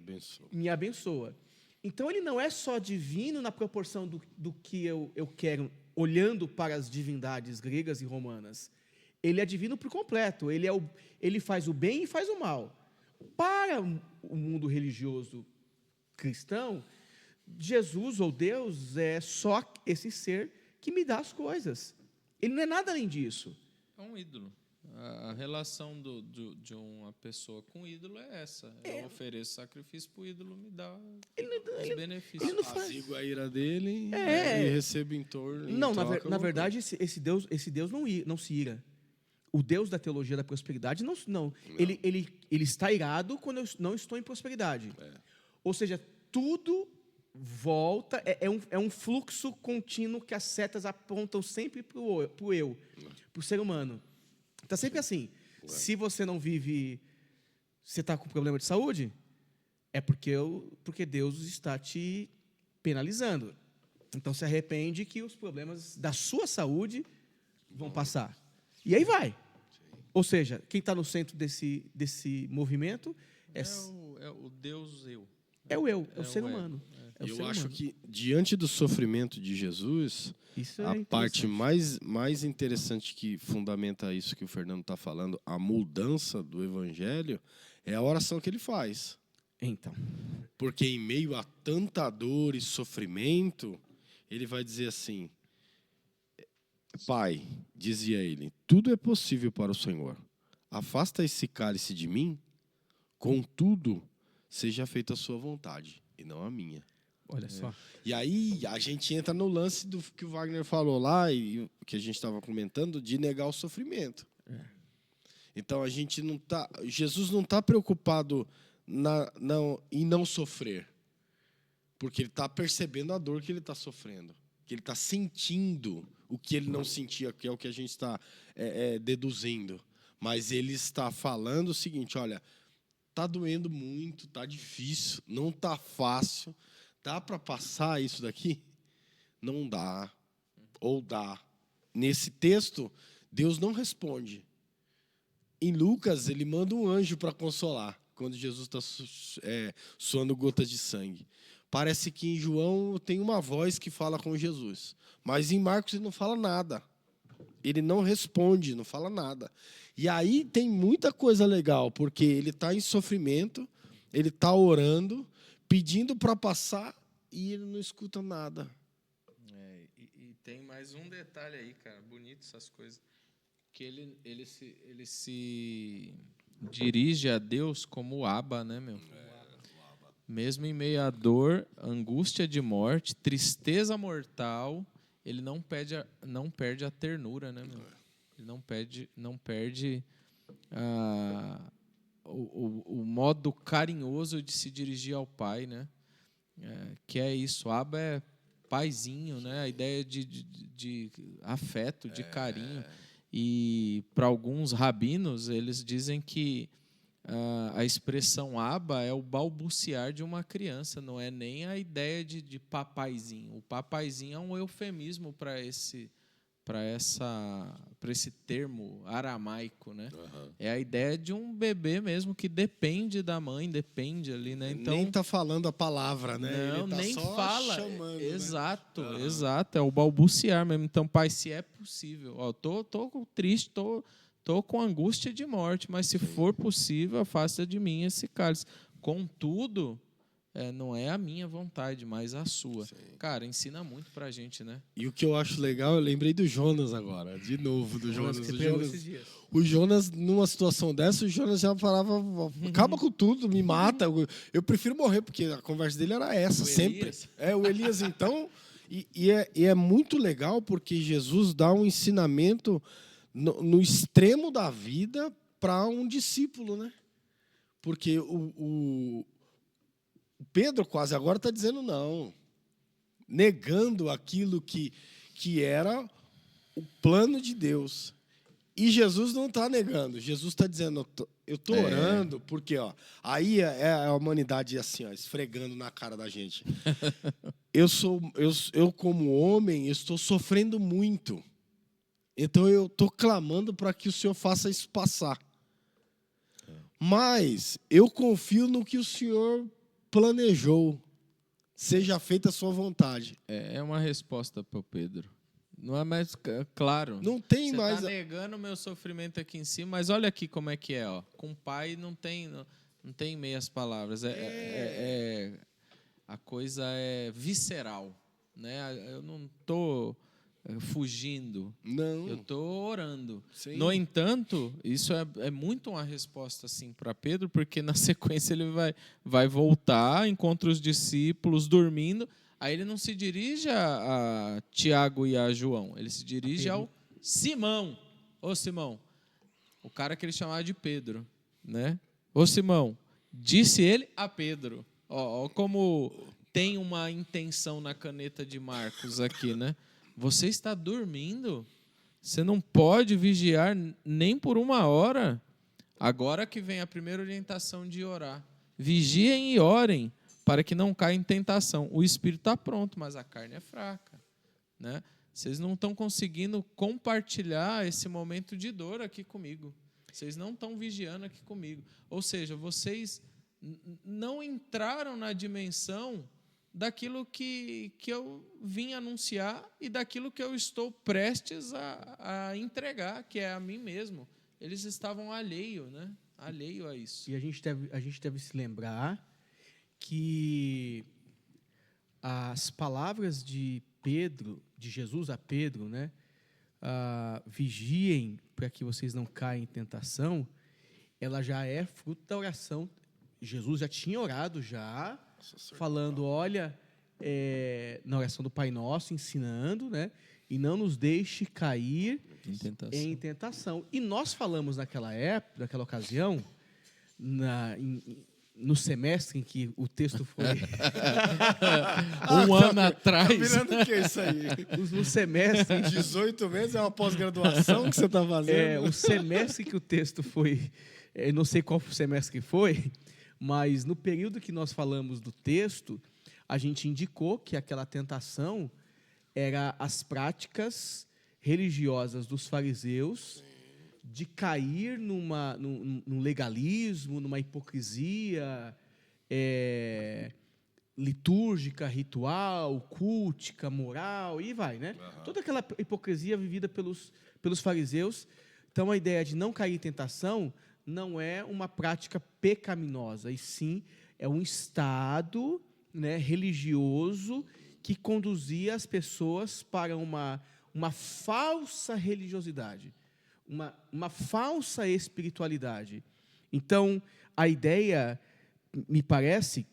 me abençoa. Então, ele não é só divino na proporção do que eu quero, olhando para as divindades gregas e romanas. Ele é divino por completo. Ele faz o bem e faz o mal. Para o mundo religioso cristão, Jesus ou Deus é só esse ser que me dá as coisas. Ele não é nada além disso. É um ídolo. A relação de uma pessoa com o ídolo é essa. Eu ofereço sacrifício para o ídolo, me dá os benefícios. Ele não faz a ira dele e recebo em torno. Não, na verdade, esse Deus não se ira. O Deus da teologia da prosperidade não. Ele está irado quando eu não estou em prosperidade. Ou seja, tudo volta, é um fluxo contínuo que as setas apontam sempre para o eu, para o ser humano. Está sempre assim. Se você não vive, você está com problema de saúde, é porque Deus está te penalizando. Então se arrepende que os problemas da sua saúde vão passar. E aí vai. Ou seja, quem está no centro desse movimento é o Deus eu. É o eu, é o ser humano. Eu acho que, diante do sofrimento de Jesus, a parte mais interessante que fundamenta isso que o Fernando está falando, a mudança do evangelho, é a oração que ele faz. Então. Porque em meio a tanta dor e sofrimento, ele vai dizer assim: Pai, dizia ele, tudo é possível para o Senhor. Afasta esse cálice de mim, contudo, seja feita a sua vontade e não a minha. Olha só. E aí a gente entra no lance do que o Wagner falou lá e que a gente estava comentando, de negar o sofrimento. Então a gente não tá, Jesus não está preocupado em não sofrer, porque ele está percebendo a dor que ele está sofrendo, que ele está sentindo o que ele não sentia, que é o que a gente está deduzindo. Mas ele está falando o seguinte: olha, está doendo muito, está difícil, não está fácil. Dá para passar isso daqui? Não dá. Ou dá. Nesse texto, Deus não responde. Em Lucas, ele manda um anjo para consolar, quando Jesus está suando gotas de sangue. Parece que em João tem uma voz que fala com Jesus. Mas em Marcos ele não fala nada. Ele não responde, não fala nada. E aí tem muita coisa legal, porque ele está em sofrimento, ele está orando, pedindo para passar, e ele não escuta nada. E tem mais um detalhe aí, cara, bonito essas coisas, que ele se dirige a Deus como o Abba, né, meu? Mesmo em meio à dor, angústia de morte, tristeza mortal, ele não perde a ternura, né, meu? Ele não perde o modo carinhoso de se dirigir ao Pai, né? Que é isso, Abba é paizinho, né? A ideia de afeto, de carinho. E para alguns rabinos, eles dizem que a expressão Abba é o balbuciar de uma criança, não é nem a ideia de papaizinho. O papaizinho é um eufemismo para esse termo aramaico, né? É a ideia de um bebê mesmo que depende da mãe, depende ali, né? Então, nem está falando a palavra, né? Não, ele tá nem só fala. Chamando, Exato, né? Exato. É o balbuciar mesmo. Então, Pai, se é possível, tô triste, tô com angústia de morte, mas se for possível, afasta de mim esse cálice. Contudo, não é a minha vontade, mas a sua. Sim. Cara, ensina muito pra gente, né? E o que eu acho legal, eu lembrei do Jonas agora, de novo, do Jonas. O Jonas, numa situação dessa, o Jonas já falava, acaba com tudo, me mata, eu prefiro morrer, porque a conversa dele era essa, sempre. O Elias, então, e é muito legal, porque Jesus dá um ensinamento no extremo da vida para um discípulo, né? Porque o Pedro quase agora está dizendo não, negando aquilo que era o plano de Deus. E Jesus não está negando. Jesus está dizendo, eu estou orando, porque aí é a humanidade assim, esfregando na cara da gente. Eu como homem, estou sofrendo muito. Então eu estou clamando para que o Senhor faça isso passar. Mas eu confio no que o Senhor planejou. Seja feita a sua vontade. É uma resposta para o Pedro. Não é mais claro. Não tem Você mais. Você está negando o meu sofrimento aqui em cima, mas olha aqui como é que é. Com o pai não tem meias palavras. A coisa é visceral. Né? Eu não estou fugindo. Não. Eu estou orando. Sim. No entanto, isso é muito uma resposta assim, para Pedro, porque na sequência ele vai voltar, encontra os discípulos dormindo. Aí ele não se dirige a Tiago e a João, ele se dirige ao Simão. Ô Simão, o cara que ele chamava de Pedro, né? Ô Simão, disse ele a Pedro. Ó, como tem uma intenção na caneta de Marcos aqui, né? Você está dormindo? Você não pode vigiar nem por 1 hora? Agora que vem a primeira orientação de orar. Vigiem e orem, para que não caia em tentação. O espírito está pronto, mas a carne é fraca. Né? Vocês não estão conseguindo compartilhar esse momento de dor aqui comigo. Vocês não estão vigiando aqui comigo. Ou seja, vocês não entraram na dimensão daquilo que eu vim anunciar e daquilo que eu estou prestes a entregar, que é a mim mesmo. Eles estavam alheio, né? Alheio a isso. E a gente deve se lembrar que as palavras de Jesus a Pedro, né? Vigiem para que vocês não caiam em tentação, ela já é fruto da oração. Jesus já tinha orado falando, olha, na oração do Pai Nosso, ensinando, né? E não nos deixe cair em tentação. E nós falamos naquela ocasião, no semestre em que o texto foi... um ano atrás. Tá virando o que isso aí? No semestre... 18 meses é uma pós-graduação que você está fazendo? O semestre que o texto foi... Eu não sei qual semestre que foi, mas no período que nós falamos do texto, a gente indicou que aquela tentação era as práticas religiosas dos fariseus de cair num legalismo, numa hipocrisia litúrgica, ritual, cultica, moral, e vai, né? Uhum. Toda aquela hipocrisia vivida pelos fariseus. Então, a ideia de não cair em tentação não é uma prática pecaminosa, e sim é um estado, né, religioso que conduzia as pessoas para uma falsa religiosidade, uma falsa espiritualidade. Então, a ideia, me parece,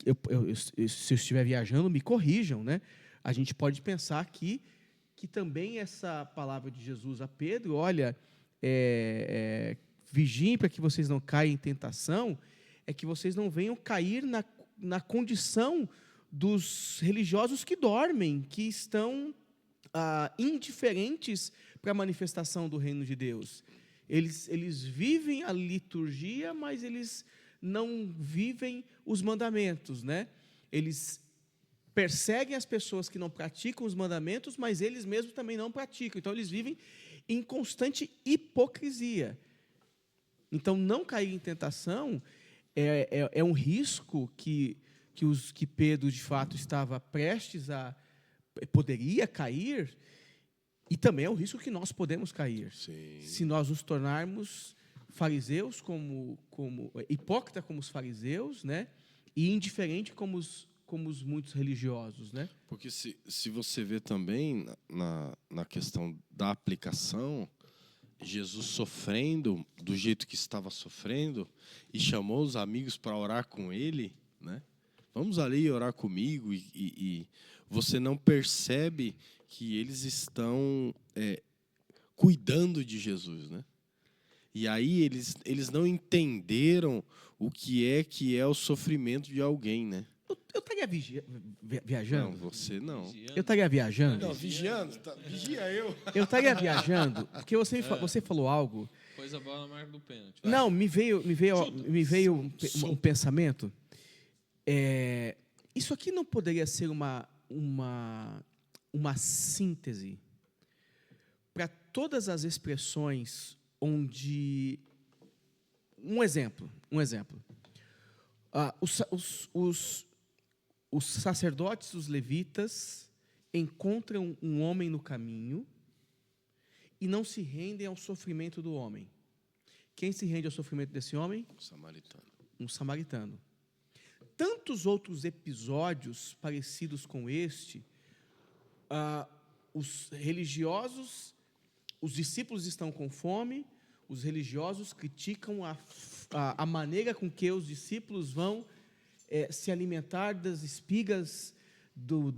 se eu estiver viajando, me corrijam, né? A gente pode pensar que também essa palavra de Jesus a Pedro, olha, vigiem para que vocês não caiam em tentação, é que vocês não venham cair na condição dos religiosos que dormem, que estão indiferentes para a manifestação do reino de Deus. Eles vivem a liturgia, mas eles não vivem os mandamentos, né? Eles perseguem as pessoas que não praticam os mandamentos, mas eles mesmos também não praticam. Então, eles vivem em constante hipocrisia. Então, não cair em tentação é um risco que Pedro, de fato, estava prestes poderia cair, e também é um risco que nós podemos cair. Sim. Se nós nos tornarmos fariseus, hipócrita como os fariseus, né? E indiferente como os muitos religiosos, né? Porque se você vê também na questão da aplicação, Jesus sofrendo do jeito que estava sofrendo e chamou os amigos para orar com ele, né? Vamos ali orar comigo, e você não percebe que eles estão cuidando de Jesus, né? E aí eles não entenderam o que é o sofrimento de alguém, né? Eu estaria viajando? Não, você não. Eu estaria viajando? Não, vigiando, vigia eu. Eu estaria viajando, porque você falou algo. Pôs a bola na marca do pênalti. Não, me veio um pensamento. Isso aqui não poderia ser uma síntese para todas as expressões onde... Um exemplo. Os sacerdotes, os levitas, encontram um homem no caminho e não se rendem ao sofrimento do homem. Quem se rende ao sofrimento desse homem? Um samaritano. Tantos outros episódios parecidos com este, os religiosos, os discípulos estão com fome, os religiosos criticam a maneira com que os discípulos vão se alimentar das espigas do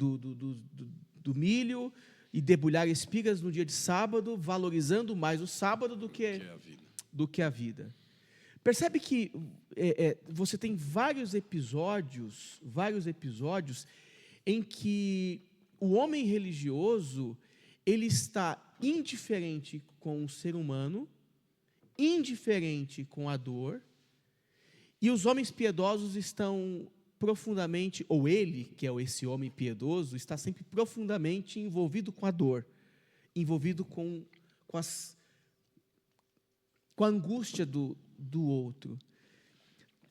milho e debulhar espigas no dia de sábado, valorizando mais o sábado do que a vida. Percebe que você tem vários episódios em que o homem religioso ele está indiferente com o ser humano, indiferente com a dor, e os homens piedosos estão profundamente, ou ele, que é esse homem piedoso, está sempre profundamente envolvido com a dor, envolvido com a angústia do outro.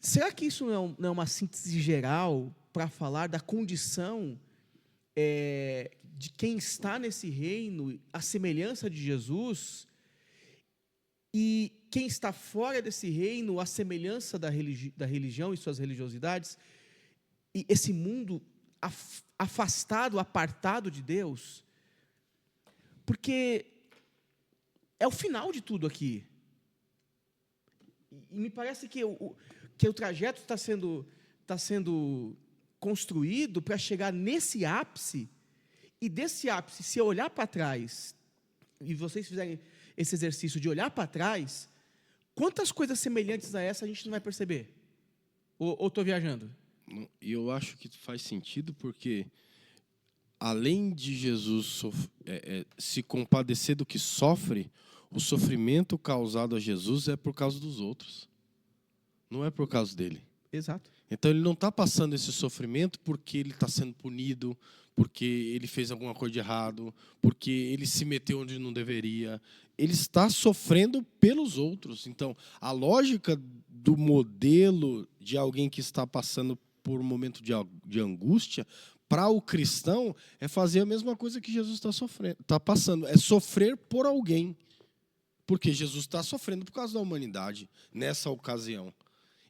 Será que isso não é uma síntese geral para falar da condição de quem está nesse reino, a semelhança de Jesus, e quem está fora desse reino, a semelhança da religião e suas religiosidades, e esse mundo afastado, apartado de Deus? Porque é o final de tudo aqui. E me parece que o trajeto está sendo construído para chegar nesse ápice, e desse ápice, se eu olhar para trás, e vocês fizerem esse exercício de olhar para trás, quantas coisas semelhantes a essa a gente não vai perceber? Ou estou viajando? E eu acho que faz sentido porque, além de Jesus se compadecer do que sofre, o sofrimento causado a Jesus é por causa dos outros. Não é por causa dele. Exato. Então ele não está passando esse sofrimento porque ele está sendo punido, porque ele fez alguma coisa de errado, porque ele se meteu onde não deveria. Ele está sofrendo pelos outros. Então, a lógica do modelo de alguém que está passando por um momento de angústia, para o cristão, é fazer a mesma coisa que Jesus está passando. É sofrer por alguém. Porque Jesus está sofrendo por causa da humanidade, nessa ocasião.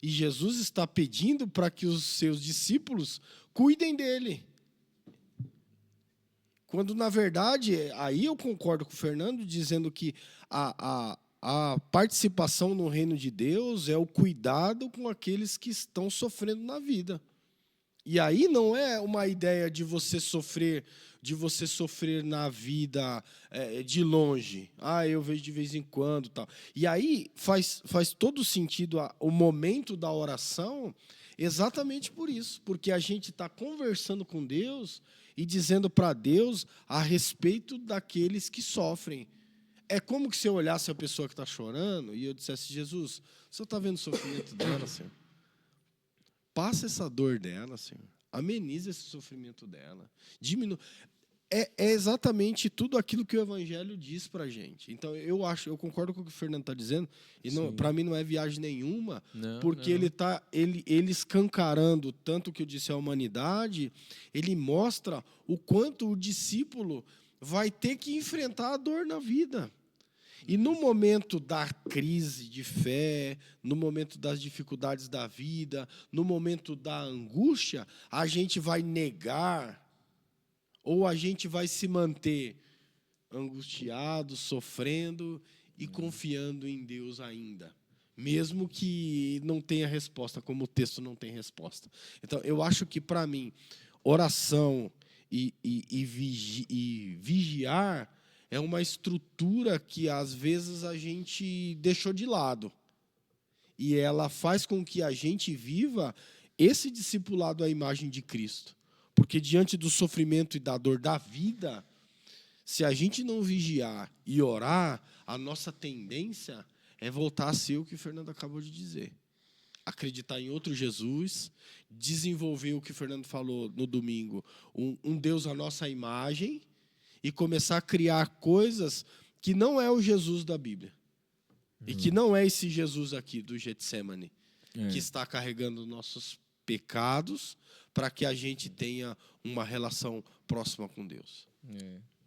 E Jesus está pedindo para que os seus discípulos cuidem dele. Quando, na verdade, aí eu concordo com o Fernando, dizendo que a participação no reino de Deus é o cuidado com aqueles que estão sofrendo na vida. E aí não é uma ideia de você sofrer na vida de longe. Eu vejo de vez em quando, tal. E aí faz todo sentido o momento da oração, exatamente por isso, porque a gente está conversando com Deus e dizendo para Deus a respeito daqueles que sofrem. É como que se eu olhasse a pessoa que está chorando e eu dissesse: Jesus, o Senhor está vendo o sofrimento dela, Senhor? Passa essa dor dela, Senhor. Ameniza esse sofrimento dela. Diminua. É exatamente tudo aquilo que o Evangelho diz para a gente. Então, eu concordo com o que o Fernando está dizendo, e para mim não é viagem nenhuma, porque ele está escancarando tanto o que eu disse à humanidade, ele mostra o quanto o discípulo vai ter que enfrentar a dor na vida. E no momento da crise de fé, no momento das dificuldades da vida, no momento da angústia, a gente vai negar ou a gente vai se manter angustiado, sofrendo e confiando em Deus ainda, mesmo que não tenha resposta, como o texto não tem resposta. Então, eu acho que, para mim, oração e vigiar é uma estrutura que às vezes a gente deixou de lado. E ela faz com que a gente viva esse discipulado à imagem de Cristo. Porque diante do sofrimento e da dor da vida, se a gente não vigiar e orar, a nossa tendência é voltar a ser o que o Fernando acabou de dizer. Acreditar em outro Jesus, desenvolver o que o Fernando falou no domingo, um Deus à nossa imagem, e começar a criar coisas que não é o Jesus da Bíblia. E que não é esse Jesus aqui do Getsemane, que está carregando nossos pecados para que a gente tenha uma relação próxima com Deus.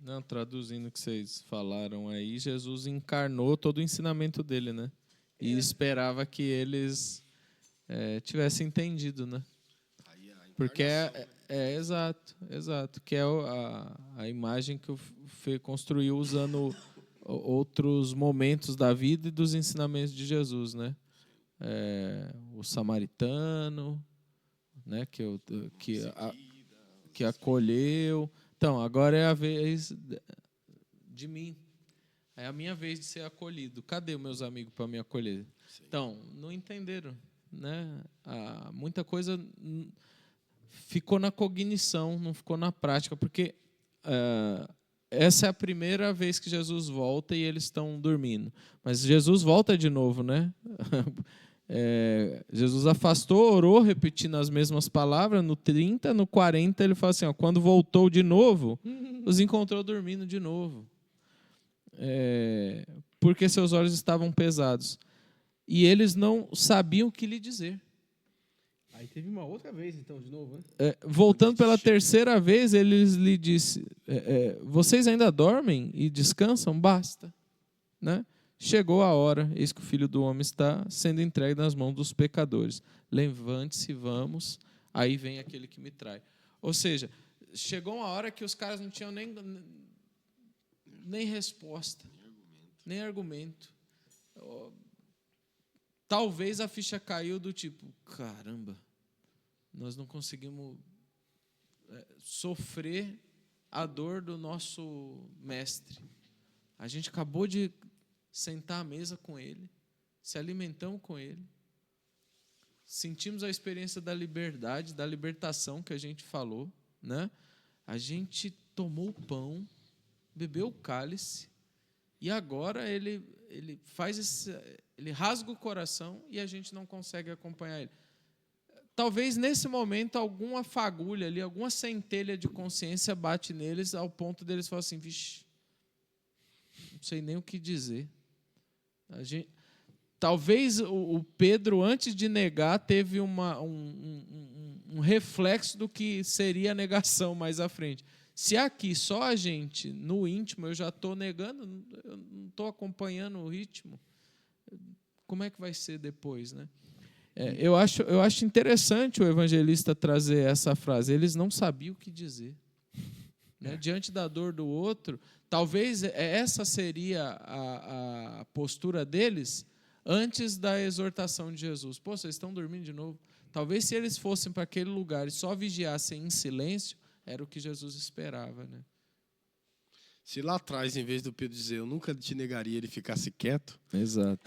Não, traduzindo o que vocês falaram aí, Jesus encarnou todo o ensinamento dele, né? E esperava que eles tivessem entendido, né? Porque exato, que é a imagem que o Fê construiu usando outros momentos da vida e dos ensinamentos de Jesus, né? O samaritano, né? Que acolheu. Então, agora é a vez de mim. É a minha vez de ser acolhido. Cadê os meus amigos para me acolher? Sim. Então, não entenderam, né? Muita coisa ficou na cognição, não ficou na prática, porque essa é a primeira vez que Jesus volta e eles estão dormindo. Mas Jesus volta de novo, né? Jesus afastou, orou, repetindo as mesmas palavras. No 30, no 40, ele fala assim, quando voltou de novo, os encontrou dormindo de novo. Porque seus olhos estavam pesados. E eles não sabiam o que lhe dizer. Aí teve uma outra vez, então, de novo, né? Voltando pela terceira vez, eles lhe disse, vocês ainda dormem e descansam? Basta. Né? Chegou a hora, eis que o Filho do Homem está sendo entregue nas mãos dos pecadores. Levante-se, vamos, aí vem aquele que me trai. Ou seja, chegou uma hora que os caras não tinham nem resposta, nem argumento. Talvez a ficha caiu do tipo, caramba, nós não conseguimos sofrer a dor do nosso mestre. A gente acabou de sentar à mesa com ele, se alimentamos com ele, sentimos a experiência da liberdade, da libertação que a gente falou, né? A gente tomou o pão, bebeu o cálice, e agora ele faz ele rasga o coração e a gente não consegue acompanhar ele. Talvez nesse momento alguma fagulha ali, alguma centelha de consciência bate neles ao ponto deles falarem assim, vixe, não sei nem o que dizer. Talvez o Pedro, antes de negar, teve um reflexo do que seria a negação mais à frente. Se aqui só a gente, no íntimo, eu já estou negando, eu não estou acompanhando o ritmo, como é que vai ser depois, né? Eu acho interessante o evangelista trazer essa frase. Eles não sabiam o que dizer. Né? Diante da dor do outro, talvez essa seria a postura deles antes da exortação de Jesus. Pô, vocês estão dormindo de novo? Talvez se eles fossem para aquele lugar e só vigiassem em silêncio, era o que Jesus esperava, né? Se lá atrás, em vez do Pedro dizer, eu nunca te negaria, ele ficasse quieto. Exato.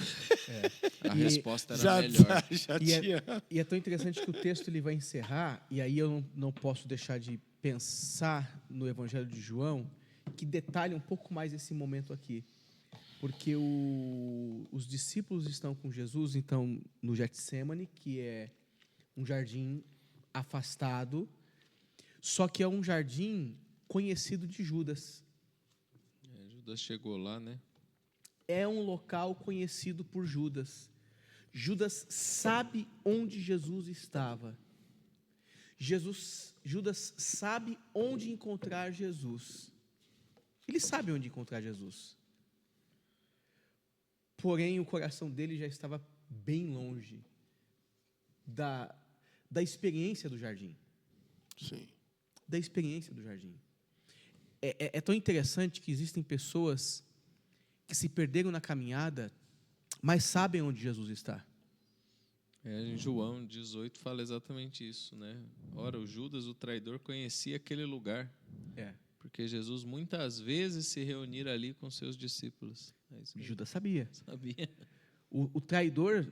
A resposta era melhor. E é tão interessante que o texto ele vai encerrar, e aí eu não posso deixar de pensar no Evangelho de João, que detalha um pouco mais esse momento aqui. Porque os discípulos estão com Jesus, então, no Getsemane, que é um jardim afastado, só que é um jardim conhecido de Judas. Judas chegou lá, né? É um local conhecido por Judas. Judas sabe onde Jesus estava. Judas sabe onde encontrar Jesus. Ele sabe onde encontrar Jesus. Porém, o coração dele já estava bem longe da experiência do jardim. Sim. Da experiência do jardim. É tão interessante que existem pessoas que se perderam na caminhada, mas sabem onde Jesus está. Em João 18 fala exatamente isso, né? Ora, o Judas, o traidor, conhecia aquele lugar. Porque Jesus muitas vezes se reunira ali com seus discípulos. É isso mesmo. Judas sabia. Sabia? O traidor,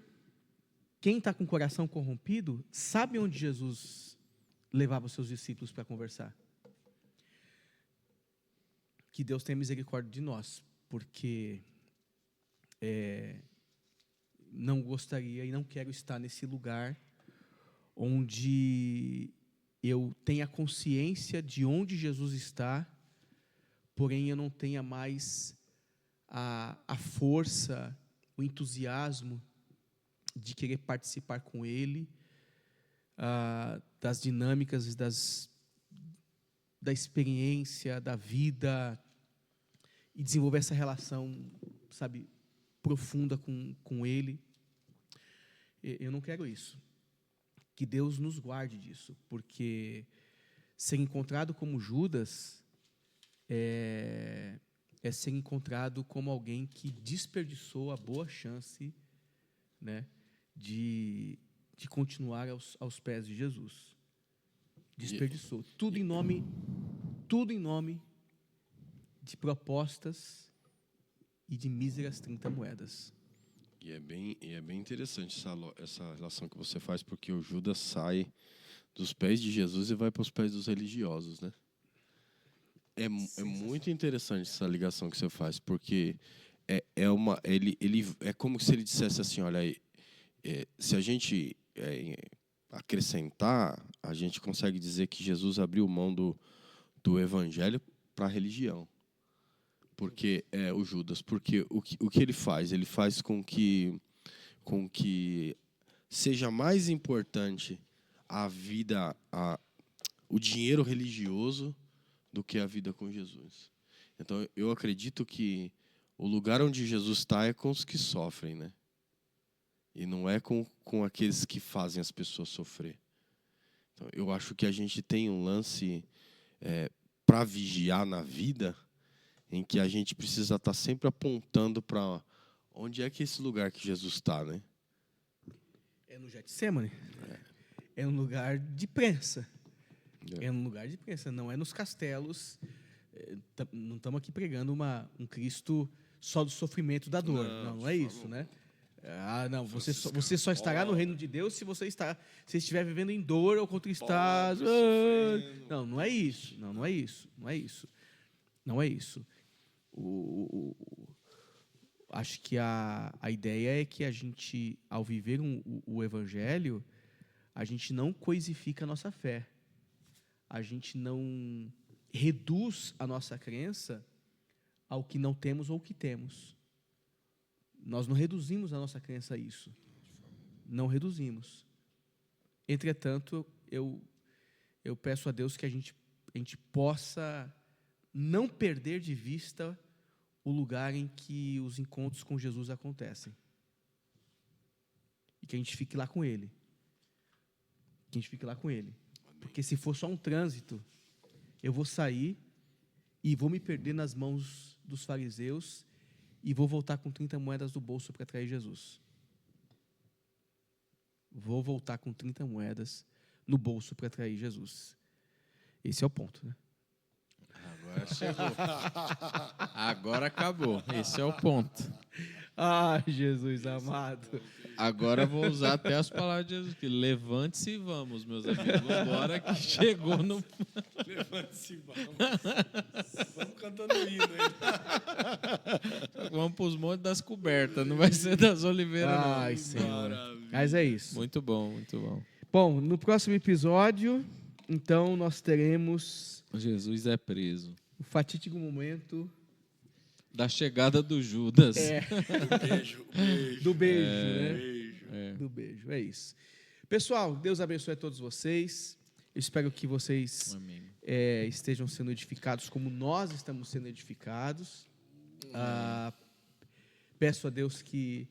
quem está com o coração corrompido, sabe onde Jesus levava os seus discípulos para conversar. Que Deus tenha misericórdia de nós, porque não gostaria e não quero estar nesse lugar onde eu tenha consciência de onde Jesus está, porém eu não tenha mais a força, o entusiasmo de querer participar com Ele, das dinâmicas e da experiência, da vida, e desenvolver essa relação, sabe, profunda com Ele. Eu não quero isso. Que Deus nos guarde disso, porque ser encontrado como Judas é ser encontrado como alguém que desperdiçou a boa chance, né, de continuar aos pés de Jesus. Desperdiçou. Tudo em nome de propostas e de míseras 30 moedas. E é bem interessante essa relação que você faz, porque o Judas sai dos pés de Jesus e vai para os pés dos religiosos, né? É muito interessante essa ligação que você faz, porque ele é como se ele dissesse assim, olha, se a gente acrescentar, a gente consegue dizer que Jesus abriu mão do evangelho para a religião. Porque o Judas, porque o que ele faz? Ele faz com que seja mais importante a vida, o dinheiro religioso do que a vida com Jesus. Então, eu acredito que o lugar onde Jesus está é com os que sofrem, né? E não é com aqueles que fazem as pessoas sofrer. Então, eu acho que a gente tem um lance para vigiar na vida, em que a gente precisa estar sempre apontando para onde é que é esse lugar que Jesus está, né? É no Getsemane. É um lugar de prensa. É um lugar de prensa, não é nos castelos. Não estamos aqui pregando um Cristo só do sofrimento da dor. Não é isso, né? Não, você só estará no reino de Deus se você estiver vivendo em dor ou contristado. Não é isso. Não é isso. Não é isso. Acho que a ideia é que a gente, ao viver o Evangelho, a gente não coisifica a nossa fé. A gente não reduz a nossa crença ao que não temos ou o que temos. Nós não reduzimos a nossa crença a isso. Não reduzimos. Entretanto, eu peço a Deus que a gente possa não perder de vista o lugar em que os encontros com Jesus acontecem. E que a gente fique lá com Ele. Porque se for só um trânsito, eu vou sair e vou me perder nas mãos dos fariseus e vou voltar com 30 moedas do bolso para trair Jesus. Vou voltar com 30 moedas no bolso para trair Jesus. Esse é o ponto, né? Agora chegou. Agora acabou. Esse é o ponto. Ai, Jesus amado. Agora vou usar até as palavras de Jesus. Levante-se e vamos, meus amigos. Vambora que chegou no... Levante-se e vamos. Vamos cantando hino aí. Vamos para os montes das cobertas. Não vai ser das oliveiras, não. Ai, Senhor. Mas é isso. Muito bom, muito bom. Bom, no próximo episódio, então, nós teremos... Jesus é preso. O fatídico momento... Da chegada do Judas. Do beijo, né? Do beijo, é isso. Pessoal, Deus abençoe a todos vocês. Eu espero que vocês estejam sendo edificados como nós estamos sendo edificados. Peço a Deus que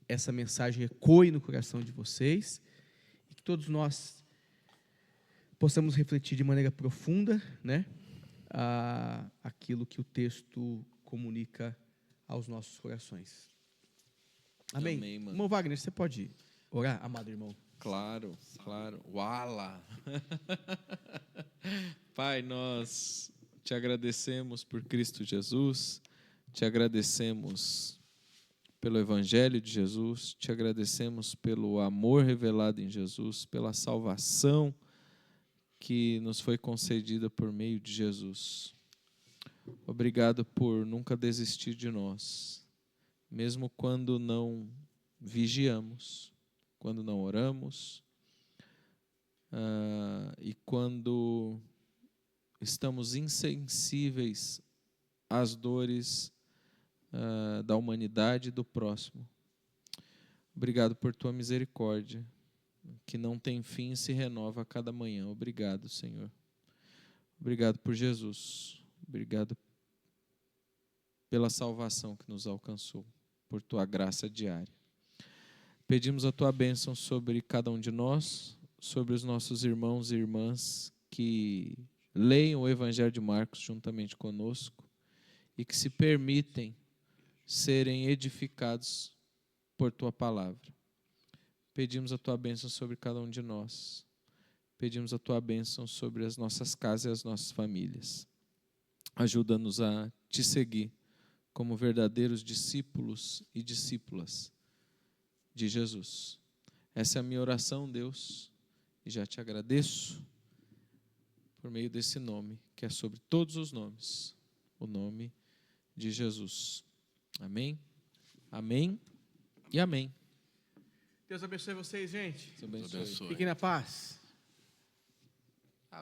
essa mensagem ecoe no coração de vocês e que todos nós possamos refletir de maneira profunda, né? Aquilo que o texto comunica aos nossos corações. Amém? Amém, mano. Irmão Wagner, você pode orar, amado irmão? Claro. Uala! Pai, nós te agradecemos por Cristo Jesus, te agradecemos pelo Evangelho de Jesus, te agradecemos pelo amor revelado em Jesus, pela salvação que nos foi concedida por meio de Jesus. Obrigado por nunca desistir de nós, mesmo quando não vigiamos, quando não oramos, e quando estamos insensíveis às dores da humanidade e do próximo. Obrigado por tua misericórdia, que não tem fim e se renova a cada manhã. Obrigado, Senhor. Obrigado por Jesus. Obrigado pela salvação que nos alcançou, por tua graça diária. Pedimos a tua bênção sobre cada um de nós, sobre os nossos irmãos e irmãs que leiam o Evangelho de Marcos juntamente conosco e que se permitem serem edificados por tua palavra. Pedimos a tua bênção sobre cada um de nós. Pedimos a tua bênção sobre as nossas casas e as nossas famílias. Ajuda-nos a te seguir como verdadeiros discípulos e discípulas de Jesus. Essa é a minha oração, Deus, e já te agradeço por meio desse nome, que é sobre todos os nomes, o nome de Jesus. Amém? Amém e amém. Deus abençoe vocês, gente. Deus abençoe. Fiquem na paz.